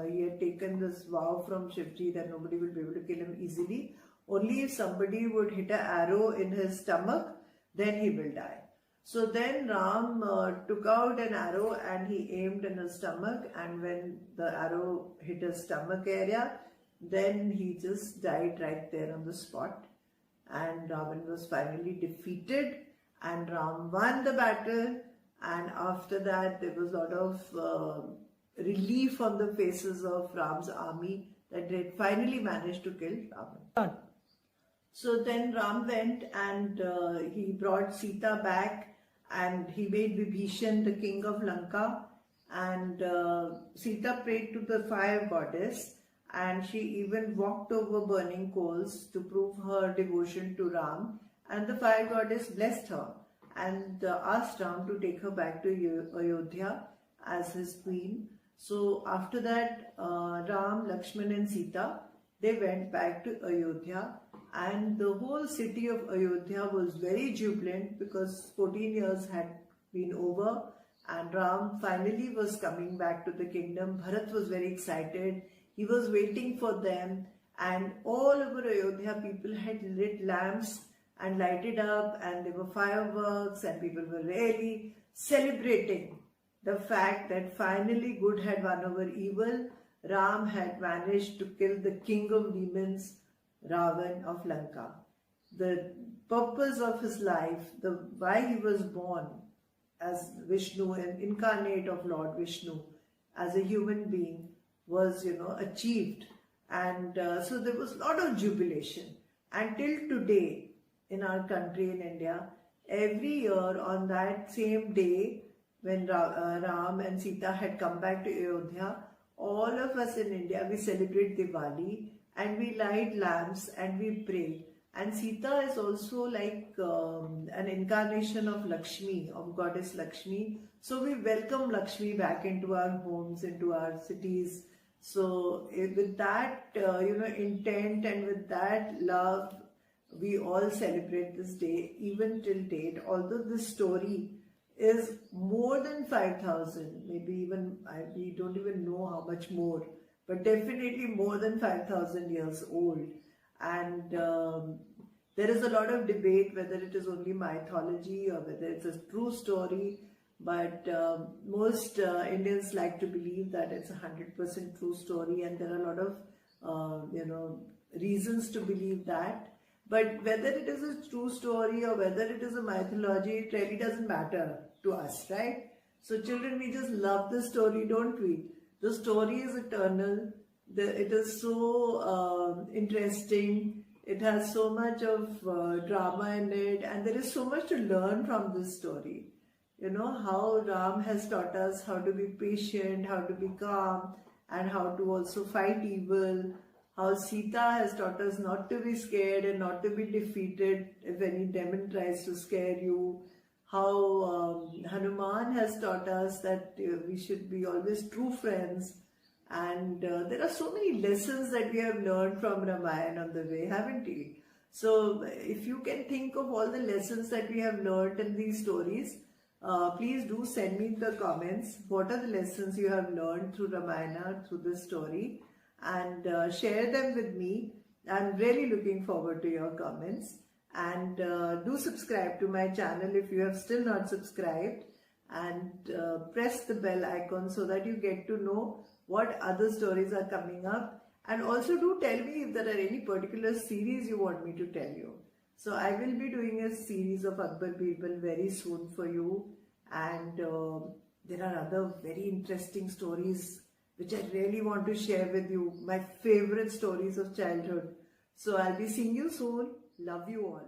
he had taken this vow from Shivji that nobody will be able to kill him easily. Only if somebody would hit an arrow in his stomach, then he will die. So then Ram took out an arrow and he aimed in his stomach, and when the arrow hit his stomach area, then he just died right there on the spot. And Ravan was finally defeated, and Ram won the battle. And after that, there was a lot of relief on the faces of Ram's army that they finally managed to kill Ravan. So then Ram went and he brought Sita back, and he made Vibhishan the king of Lanka. And Sita prayed to the fire goddess, and she even walked over burning coals to prove her devotion to Ram. And the fire goddess blessed her and asked Ram to take her back to Ayodhya as his queen. So after that, Ram, Lakshman and Sita, they went back to Ayodhya, and the whole city of Ayodhya was very jubilant because 14 years had been over and Ram finally was coming back to the kingdom. Bharat was very excited. He was waiting for them, and all over Ayodhya people had lit lamps and lighted up, and there were fireworks, and people were really celebrating the fact that finally good had won over evil. Ram had managed to kill the king of demons, Ravan of Lanka. The purpose of his life, why he was born as Vishnu, an incarnate of Lord Vishnu, as a human being, was, achieved. And so there was a lot of jubilation. Until today, in our country, in India, every year on that same day, when Ram and Sita had come back to Ayodhya, all of us in India, we celebrate Diwali and we light lamps and we pray. And Sita is also like an incarnation of Lakshmi, of goddess Lakshmi. So we welcome Lakshmi back into our homes, into our cities. So with that, intent and with that love, we all celebrate this day, even till date. Although this story is more than 5,000, maybe even, we don't even know how much more, but definitely more than 5,000 years old. And there is a lot of debate whether it is only mythology or whether it's a true story, but most Indians like to believe that it's 100% true story, and there are a lot of reasons to believe that. But whether it is a true story or whether it is a mythology, it really doesn't matter to us, right? So children, we just love the story, don't we? The story is eternal. It is so interesting. It has so much of drama in it, and there is so much to learn from this story. How Ram has taught us how to be patient, how to be calm, and how to also fight evil. How Sita has taught us not to be scared and not to be defeated if any demon tries to scare you. How Hanuman has taught us that we should be always true friends. And there are so many lessons that we have learned from Ramayana on the way, haven't we? So if you can think of all the lessons that we have learned in these stories, please do send me the comments. What are the lessons you have learned through Ramayana, through this story? And share them with me. I'm really looking forward to your comments. And do subscribe to my channel if you have still not subscribed. And press the bell icon so that you get to know what other stories are coming up. And also do tell me if there are any particular series you want me to tell you. So I will be doing a series of Akbar Birbal very soon for you. And there are other very interesting stories which I really want to share with you, my favorite stories of childhood. So I'll be seeing you soon. Love you all.